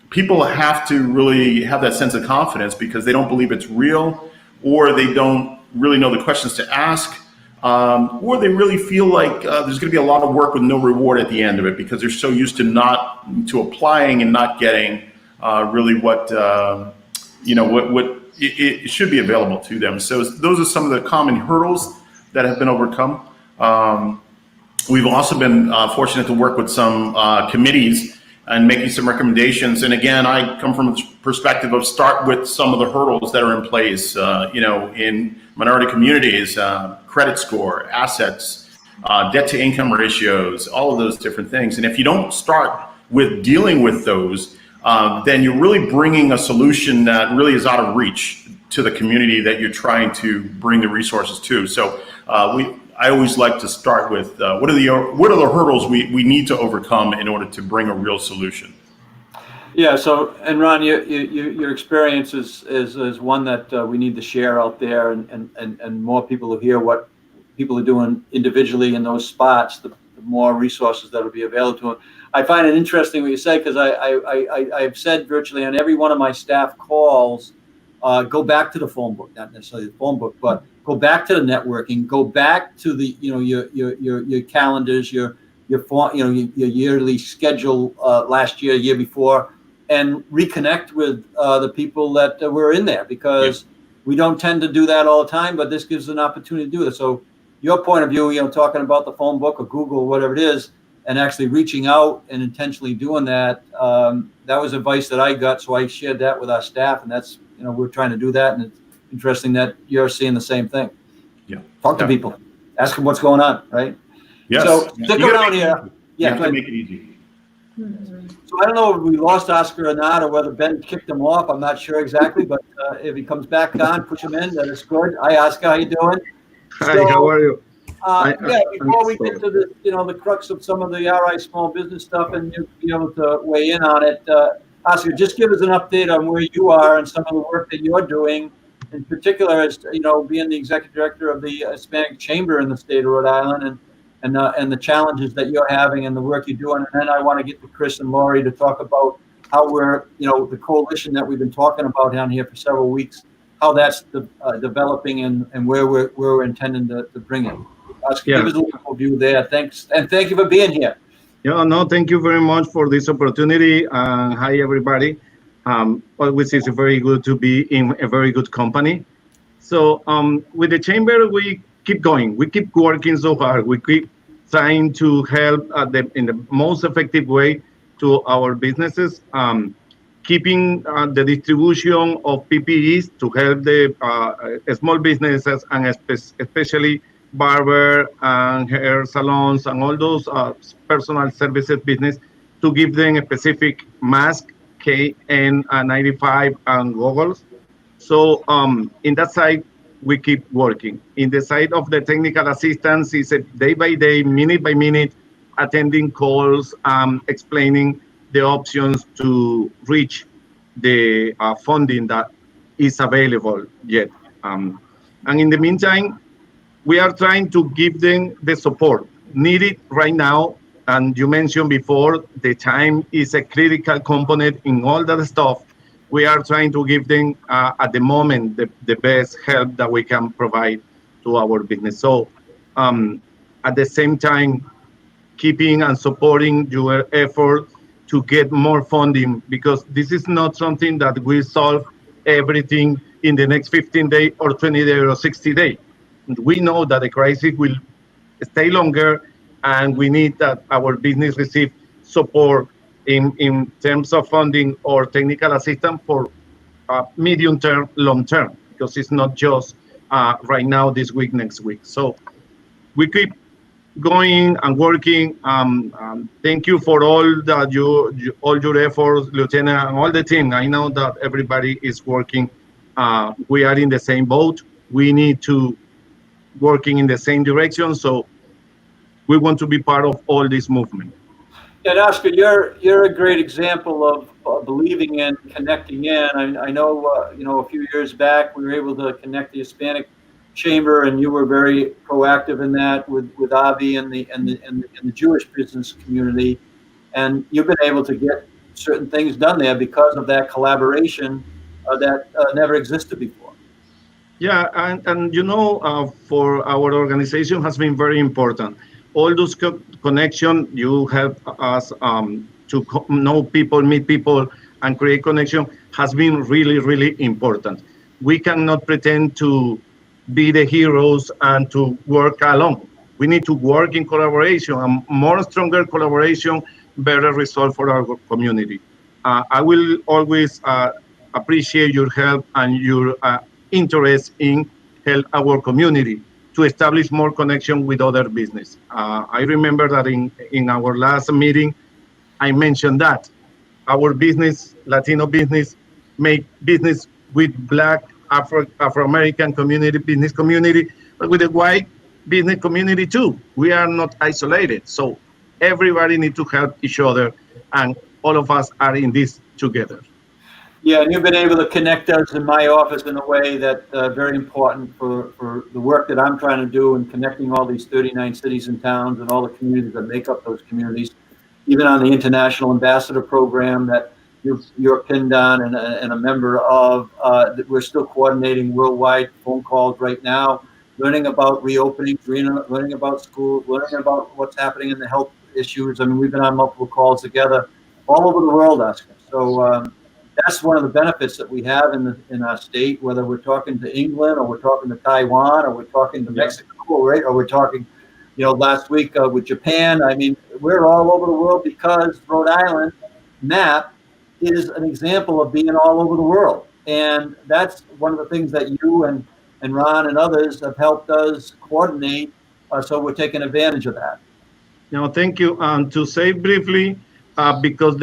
People have to really have that sense of confidence because they don't believe it's real, or they don't really know the questions to ask, or they really feel like there's going to be a lot of work with no reward at the end of it because they're so used to applying and not getting really what it should be available to them. So those are some of the common hurdles that have been overcome. We've also been fortunate to work with some committees and making some recommendations. And again, I come from a perspective of start with some of the hurdles that are in place, in minority communities, credit score, assets, debt to income ratios, all of those different things. And if you don't start with dealing with those, then you're really bringing a solution that really is out of reach to the community that you're trying to bring the resources to. So I always like to start with what are the hurdles we need to overcome in order to bring a real solution. Yeah. So, and Ron, your experience is one that we need to share out there, and more people who hear what people are doing individually in those spots, the more resources that will be available to them. I find it interesting what you say, because I've said virtually on every one of my staff calls, go back to the phone book, not necessarily the phone book, but go back to the networking, go back to the, your calendars, your yearly schedule last year before, and reconnect with the people that were in there, because we don't tend to do that all the time, but this gives an opportunity to do it. So your point of view, talking about the phone book or Google or whatever it is, and actually reaching out and intentionally doing that, that was advice that I got. So I shared that with our staff, and that's, we're trying to do that. And it's interesting that you're seeing the same thing. Yeah. Talk to people, ask them what's going on, right? Yes. So stick around here. You have to make it easy. So I don't know if we lost Oscar or not, or whether Ben kicked him off. I'm not sure exactly, but if he comes back on, push him in. That is good. Hi, Oscar. How you doing? Hi, how are you? Before we get to the, the crux of some of the RI small business stuff, and you'll be able to weigh in on it, Oscar, just give us an update on where you are and some of the work that you're doing, in particular as being the executive director of the Hispanic Chamber in the state of Rhode Island, and the challenges that you're having and the work you're doing. And then I want to get to Chris and Lori to talk about how we're, the coalition that we've been talking about down here for several weeks, how that's developing and where we're intending to bring it. Oscar, give us a little view there. Thanks, and thank you for being here. Yeah, no, thank you very much for this opportunity. Hi, everybody. Always is very good to be in a very good company. So with the chamber, we keep going. We keep working so hard. We keep trying to help in the most effective way to our businesses, keeping the distribution of PPEs to help the small businesses, and especially barber and hair salons and all those personal services business, to give them a specific mask, KN95 and goggles. So in that side, we keep working. In the side of the technical assistance, it's a day by day, minute by minute attending calls, explaining the options to reach the funding that is available yet. And in the meantime, we are trying to give them the support needed right now. And you mentioned before, the time is a critical component in all that stuff. We are trying to give them at the moment the best help that we can provide to our business. So at the same time, keeping and supporting your effort to get more funding, because this is not something that will solve everything in the next 15 days or 20 days or 60 days. We know that the crisis will stay longer, and we need that our business receive support in terms of funding or technical assistance for medium term, long term, because it's not just right now, this week, next week. So we keep going and working. Thank you for all that all your efforts, Lieutenant, and all the team. I know that everybody is working. We are in the same boat. We need to working in the same direction. So we want to be part of all this movement. And Oscar, you're a great example of believing in, connecting in. I know, a few years back we were able to connect the Hispanic Chamber, and you were very proactive in that with Avi and the Jewish business community, and you've been able to get certain things done there because of that collaboration that never existed before. Yeah, and for our organization has been very important. All those connection, you help us to know people, meet people, and create connection has been really, really important. We cannot pretend to be the heroes and to work alone. We need to work in collaboration, and more stronger collaboration, better result for our community. I will always appreciate your help and your interest in help our community to establish more connection with other business. I remember that in our last meeting, I mentioned that our business, Latino business, make business with Black, Afro-American community, business community, but with the white business community too. We are not isolated. So everybody needs to help each other, and all of us are in this together. Yeah, and you've been able to connect us in my office in a way that very important for the work that I'm trying to do in connecting all these 39 cities and towns and all the communities that make up those communities. Even on the International Ambassador Program that you're pinned on and a member of, that we're still coordinating worldwide phone calls right now, learning about reopening, learning about schools, learning about what's happening in the health issues. I mean, we've been on multiple calls together all over the world, Oscar. So that's one of the benefits that we have in our state, whether we're talking to England or we're talking to Taiwan or we're talking to Mexico, right? Or we're talking, last week with Japan. I mean, we're all over the world because Rhode Island map is an example of being all over the world. And that's one of the things that you and Ron and others have helped us coordinate. So we're taking advantage of that. Thank you. To say briefly, because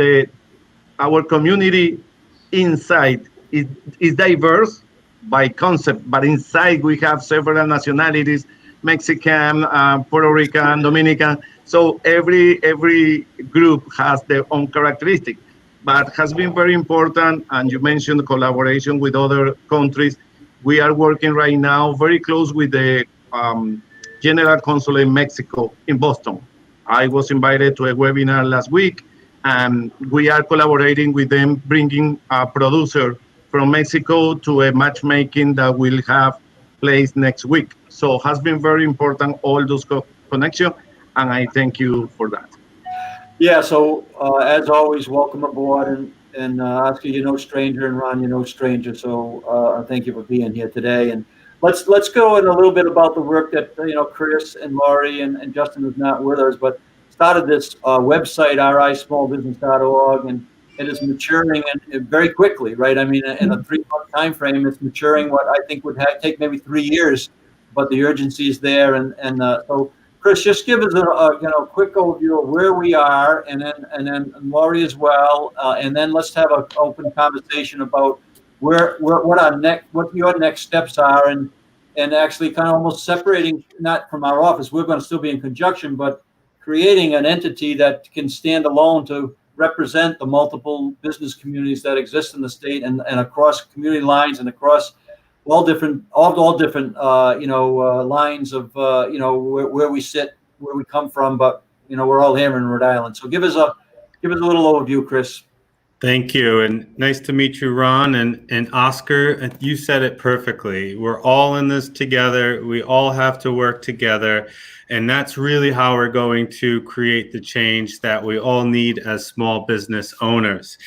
our community inside is diverse by concept, but inside we have several nationalities: Mexican, Puerto Rican, Dominican. So every group has their own characteristic, but has been very important. And you mentioned collaboration with other countries. We are working right now very close with the General Consulate in Mexico in Boston. I was invited to a webinar last week, and we are collaborating with them, bringing a producer from Mexico to a matchmaking that will have place next week. So has been very important, all those connections, and I thank you for that. Yeah, so as always, welcome aboard, and Oscar, you're no stranger, and Ron, you're no stranger. So thank you for being here today. And let's go in a little bit about the work that Chris and Laurie and Justin is not with us, but started this website, rismallbusiness.org, and it is maturing and very quickly, right? I mean, in a 3-month time frame, it's maturing what I think would take maybe 3 years, but the urgency is there. And so, Chris, just give us a quick overview of where we are, and then Laurie as well, and then let's have an open conversation about what your next steps are, and actually kind of almost separating, not from our office. We're going to still be in conjunction, but creating an entity that can stand alone to represent the multiple business communities that exist in the state and across community lines and across all different lines of where we sit, where we come from, but we're all here in Rhode Island. So give us a little overview, Chris. Thank you, and nice to meet you, Ron and Oscar. You said it perfectly. We're all in this together. We all have to work together, and that's really how we're going to create the change that we all need as small business owners.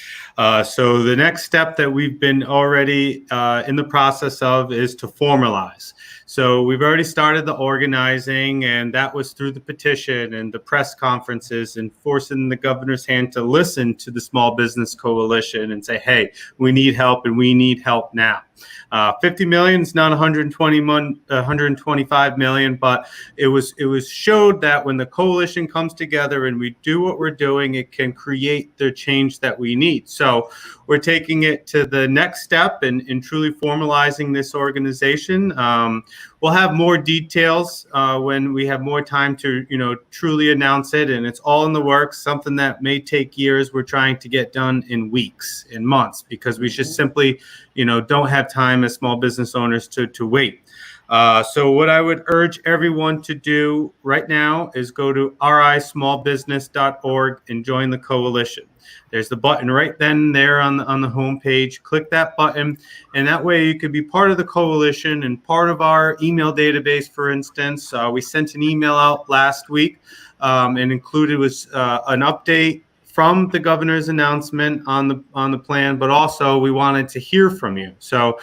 So the next step that we've been already in the process of is to formalize. So we've already started the organizing, and that was through the petition and the press conferences and forcing the governor's hand to listen to the Small Business Coalition and say, hey, we need help and we need help now. 50 million is not 125 million, but it was showed that when the coalition comes together and we do what we're doing, it can create the change that we need. So we're taking it to the next step in truly formalizing this organization. We'll have more details when we have more time to, truly announce it, and it's all in the works. Something that may take years, we're trying to get done in weeks, in months, because we just simply, don't have time as small business owners to wait. So what I would urge everyone to do right now is go to rismallbusiness.org and join the coalition. There's the button right then there on the homepage. Click that button, and that way you could be part of the coalition and part of our email database. For instance, we sent an email out last week, and included was an update from the governor's announcement on the plan, but also we wanted to hear from you. So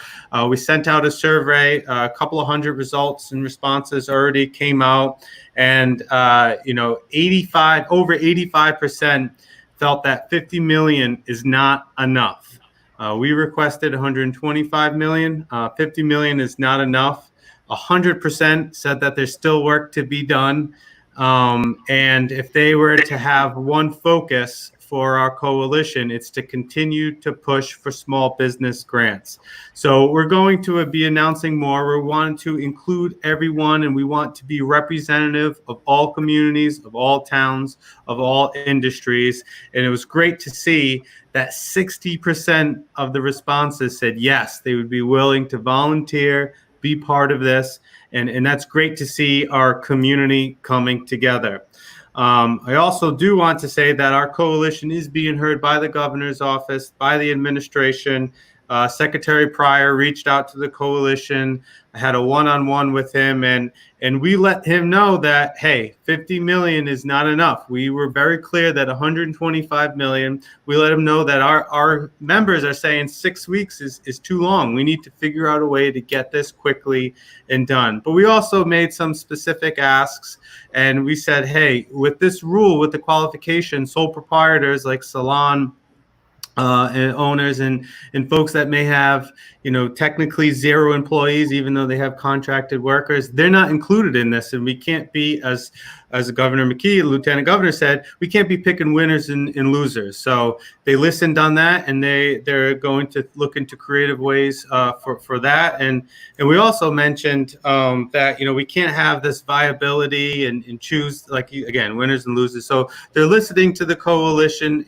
we sent out a survey. A couple of hundred results and responses already came out, and over 85% felt that 50 million is not enough. We requested 125 million. 50 million is not enough. 100% said that there's still work to be done. And if they were to have one focus for our coalition, it's to continue to push for small business grants. So we're going to be announcing more. We want to include everyone, and we want to be representative of all communities, of all towns, of all industries. And it was great to see that 60% of the responses said yes, they would be willing to volunteer, be part of this. And that's great to see our community coming together. I also do want to say that our coalition is being heard by the governor's office, by the administration. Secretary Pryor reached out to the coalition. I had a one-on-one with him, and we let him know that, hey, 50 million is not enough. We were very clear that 125 million. We let him know that our members are saying 6 weeks is too long. We need to figure out a way to get this quickly and done. But we also made some specific asks, and we said, hey, with this rule, with the qualification, sole proprietors like salon and owners and folks that may have, technically 0 employees, even though they have contracted workers, they're not included in this. And we can't be, as Governor McKee, Lieutenant Governor said, we can't be picking winners and losers. So they listened on that, and they're going to look into creative ways for that. And we also mentioned that, we can't have this viability and choose, again, winners and losers. So they're listening to the coalition,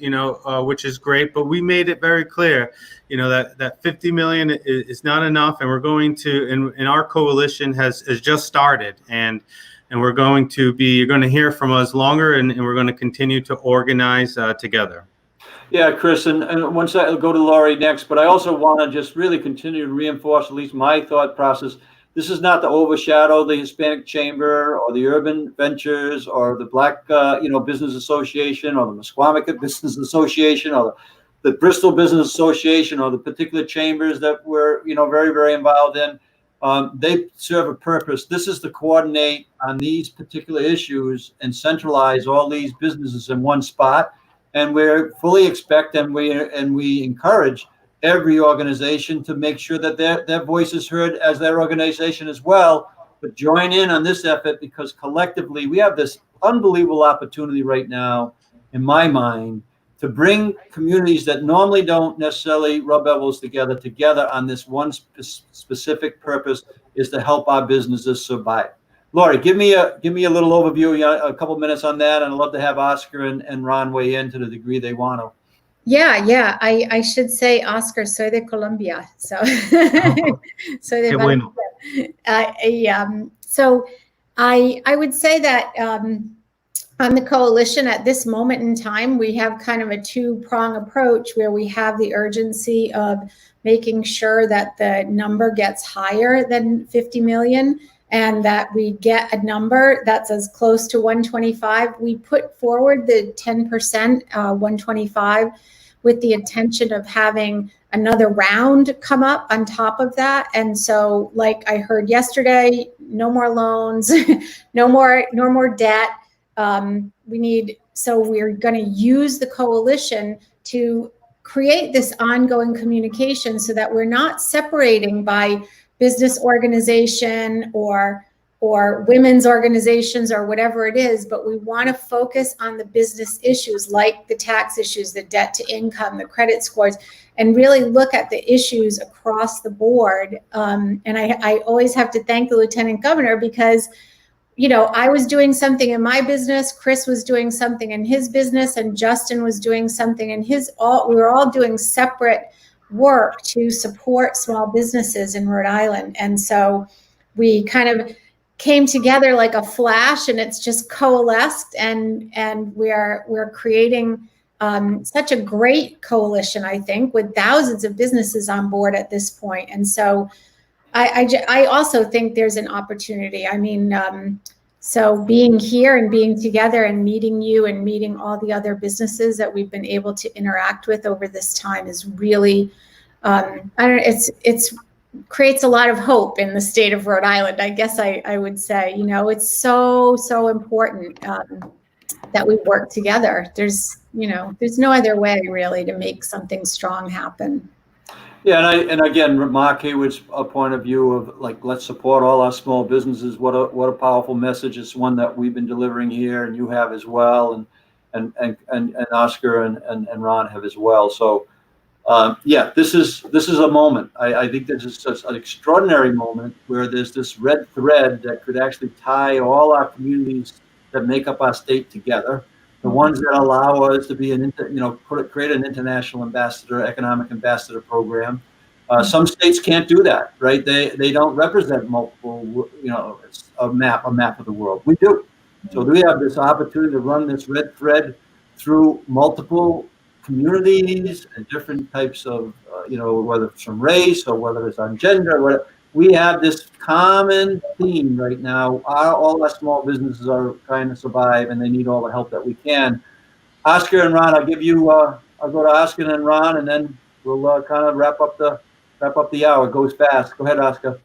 which is great, but we made it very clear, that 50 million is not enough, and we're going to, and our coalition has just started, and we're going to be, you're going to hear from us longer, and we're going to continue to organize together. Yeah, Chris, and once I go to Laurie next, but I also want to just really continue to reinforce at least my thought process. This is not to overshadow the Hispanic Chamber or the Urban Ventures or the Black, Business Association or the Musqueamish Business Association or the Bristol Business Association or the particular chambers that we're, very, very involved in. They serve a purpose. This is to coordinate on these particular issues and centralize all these businesses in one spot. And we fully expect and we encourage every organization to make sure that their voice is heard as their organization as well. But join in on this effort, because collectively we have this unbelievable opportunity right now, in my mind, to bring communities that normally don't necessarily rub elbows together on this one specific purpose, is to help our businesses survive. Lori, give me a little overview, a couple minutes on that, and I'd love to have Oscar and Ron weigh in to the degree they want to. Yeah. I should say, Oscar, soy de Colombia. So, soy de bueno. So I would say that on the coalition at this moment in time, we have kind of a two-prong approach where we have the urgency of making sure that the number gets higher than 50 million and that we get a number that's as close to 125. We put forward the 10%, 125, with the intention of having another round come up on top of that. And so, like I heard yesterday, no more loans, no more debt. So we're going to use the coalition to create this ongoing communication so that we're not separating by business organization or women's organizations or whatever it is, but we want to focus on the business issues like the tax issues, the debt to income, the credit scores, and really look at the issues across the board. And I always have to thank the Lieutenant Governor because, you know, I was doing something in my business, Chris was doing something in his business, and Justin was doing something in his. We were all doing separate work to support small businesses in Rhode Island. And so we kind of came together like a flash, and it's just coalesced, and we're creating such a great coalition, I think, with thousands of businesses on board at this point. And so I also think there's an opportunity. I mean, so being here and being together and meeting you and meeting all the other businesses that we've been able to interact with over this time is really, it's creates a lot of hope in the state of Rhode Island. I guess I would say, you know, it's so important that we work together. There's no other way really to make something strong happen. Yeah, and again, Mark Haywood's point of view of like, let's support all our small businesses. What a powerful message. It's one that we've been delivering here, and you have as well, and Oscar and Ron have as well. So yeah, this is a moment. I think this is such an extraordinary moment where there's this red thread that could actually tie all our communities that make up our state together. The ones that allow us to be create an international ambassador, economic ambassador program. Some states can't do that, right? They don't represent multiple, a map of the world. We do. So we have this opportunity to run this red thread through multiple communities and different types of, whether it's from race or whether it's on gender, or whatever. We have this common theme right now. All our small businesses are trying to survive, and they need all the help that we can. Oscar and Ron, I'll go to Oscar and Ron, and then we'll kind of wrap up the hour. It goes fast. Go ahead, Oscar.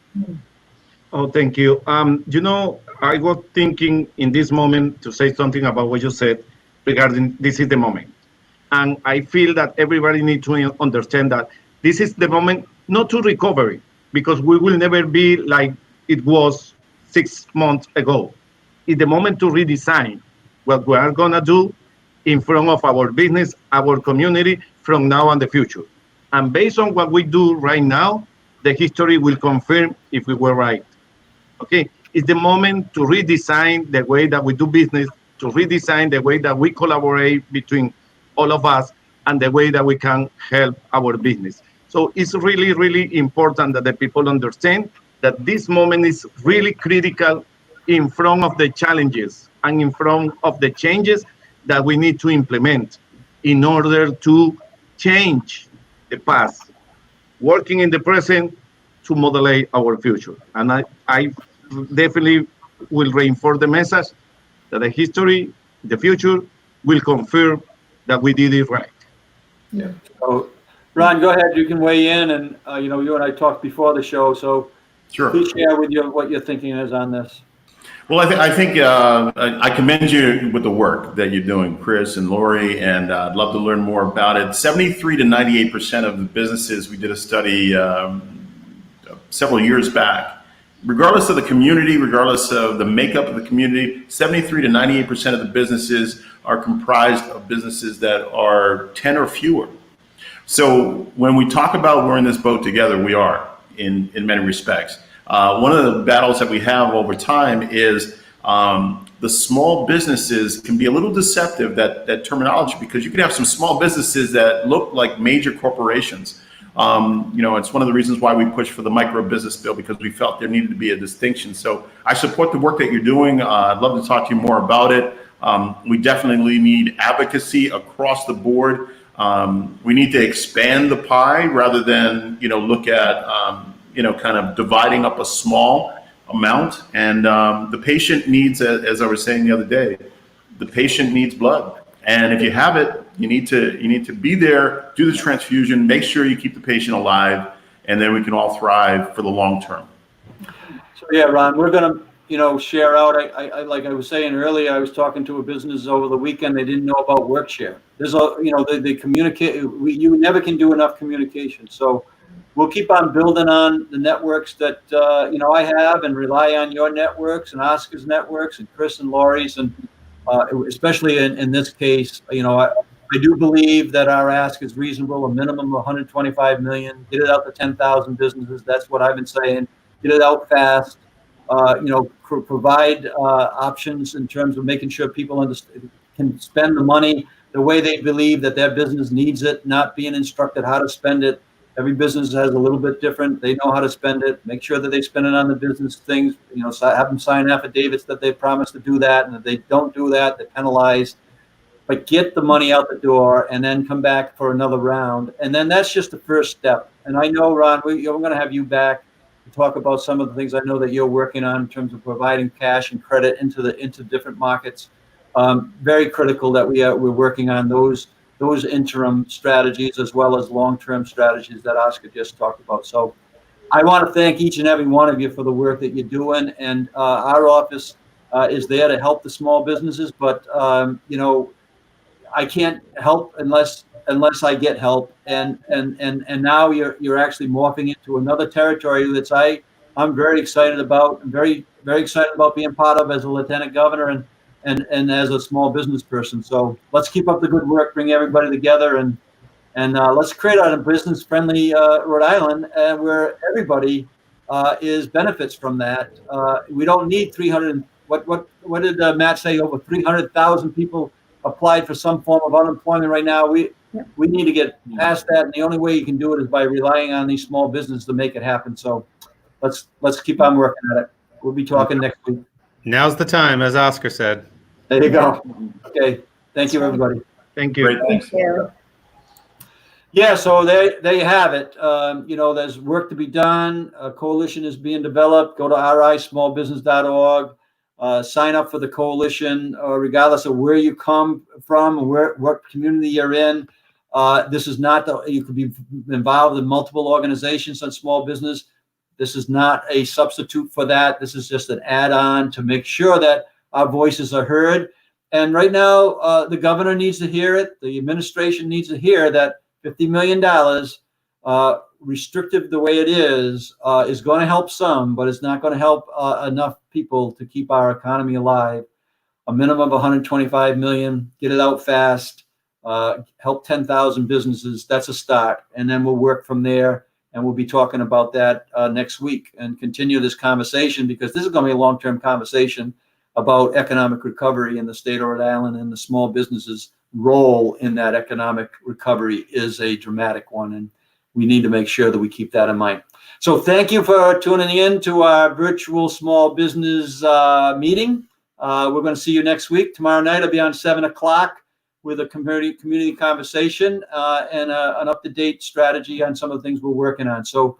Oh, thank you. I was thinking in this moment to say something about what you said regarding this is the moment. And I feel that everybody needs to understand that this is the moment not to recovery, because we will never be like it was 6 months ago. It's the moment to redesign what we are going to do in front of our business, our community, from now and the future. And based on what we do right now, the history will confirm if we were right. Okay, it's the moment to redesign the way that we do business, to redesign the way that we collaborate between all of us, and the way that we can help our business. So it's really, really important that the people understand that this moment is really critical in front of the challenges and in front of the changes that we need to implement in order to change the past, working in the present to modulate our future. And I definitely will reinforce the message that the history, the future, will confirm that we did it right. Yeah. So, Ron, go ahead. You can weigh in, and you and I talked before the show, so sure. Please share with you what your thinking is on this. Well, I think I commend you with the work that you're doing, Chris and Lori, and I'd love to learn more about it. 73 to 98% of the businesses, we did a study several years back, regardless of the community, regardless of the makeup of the community, 73 to 98% of the businesses are comprised of businesses that are 10 or fewer. So when we talk about we're in this boat together, we are in many respects. One of the battles that we have over time is the small businesses can be a little deceptive, that terminology, because you can have some small businesses that look like major corporations. It's one of the reasons why we pushed for the micro business bill, because we felt there needed to be a distinction. So I support the work that you're doing. I'd love to talk to you more about it. We definitely need advocacy across the board. We need to expand the pie rather than, look at, kind of dividing up a small amount. And the patient needs, as I was saying the other day, the patient needs blood. And if you have it, you need to be there, do the transfusion, make sure you keep the patient alive, and then we can all thrive for the long term. So yeah, Ron, we're gonna share out. I like I was saying earlier, I was talking to a business over the weekend. They didn't know about WorkShare. There's they communicate. You never can do enough communication. So we'll keep on building on the networks that I have, and rely on your networks and Oscar's networks and Chris and Laurie's, and especially in this case, I do believe that our ask is reasonable. A minimum of 125 million. Get it out to 10,000 businesses. That's what I've been saying. Get it out fast. Provide options in terms of making sure people can spend the money the way they believe that their business needs it, not being instructed how to spend it. Every business has a little bit different. They know how to spend it. Make sure that they spend it on the business things. Have them sign affidavits that they promise to do that, and if they don't do that, they're penalized. But get the money out the door, and then come back for another round. And then that's just the first step. And I know, Ron, we're going to have you back to talk about some of the things I know that you're working on in terms of providing cash and credit into different markets. Very critical that we're working on those interim strategies as well as long-term strategies that Oscar just talked about. So I want to thank each and every one of you for the work that you're doing. And our office is there to help the small businesses, but I can't help unless I get help. And now you're actually morphing into another territory that's I'm very excited about, and very, very excited about being part of as a lieutenant governor and as a small business person. So let's keep up the good work, bring everybody together, and let's create a business-friendly Rhode Island where everybody benefits from that. We don't need 300. What did Matt say? Over 300,000 people applied for some form of unemployment right now. We need to get past that, and the only way you can do it is by relying on these small businesses to make it happen. So let's keep on working at it. We'll be talking next week. Now's the time, as Oscar said. There you go. Okay. Thank you, everybody. Thank you. Great, thanks. Thank you. Yeah, so there you have it. There's work to be done. A coalition is being developed. Go to rismallbusiness.org. Sign up for the coalition, regardless of where you come from, what community you're in. This is not you could be involved in multiple organizations on small business. This is not a substitute for that. This is just an add-on to make sure that our voices are heard. And right now, the governor needs to hear it. The administration needs to hear that $50 million, restrictive the way it is going to help some, but it's not going to help enough people to keep our economy alive. A minimum of 125 million, get it out fast, help 10,000 businesses. That's a start. And then we'll work from there. And we'll be talking about that next week and continue this conversation, because this is going to be a long-term conversation about economic recovery in the state of Rhode Island, and the small businesses' role in that economic recovery is a dramatic one. And we need to make sure that we keep that in mind. So thank you for tuning in to our virtual small business meeting. We're going to see you next week. Tomorrow night I'll be on 7 o'clock with a community conversation and an up-to-date strategy on some of the things we're working on. So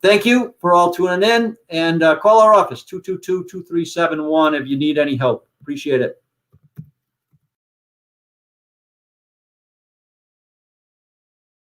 thank you for all tuning in, and call our office, 222-2371, if you need any help. Appreciate it.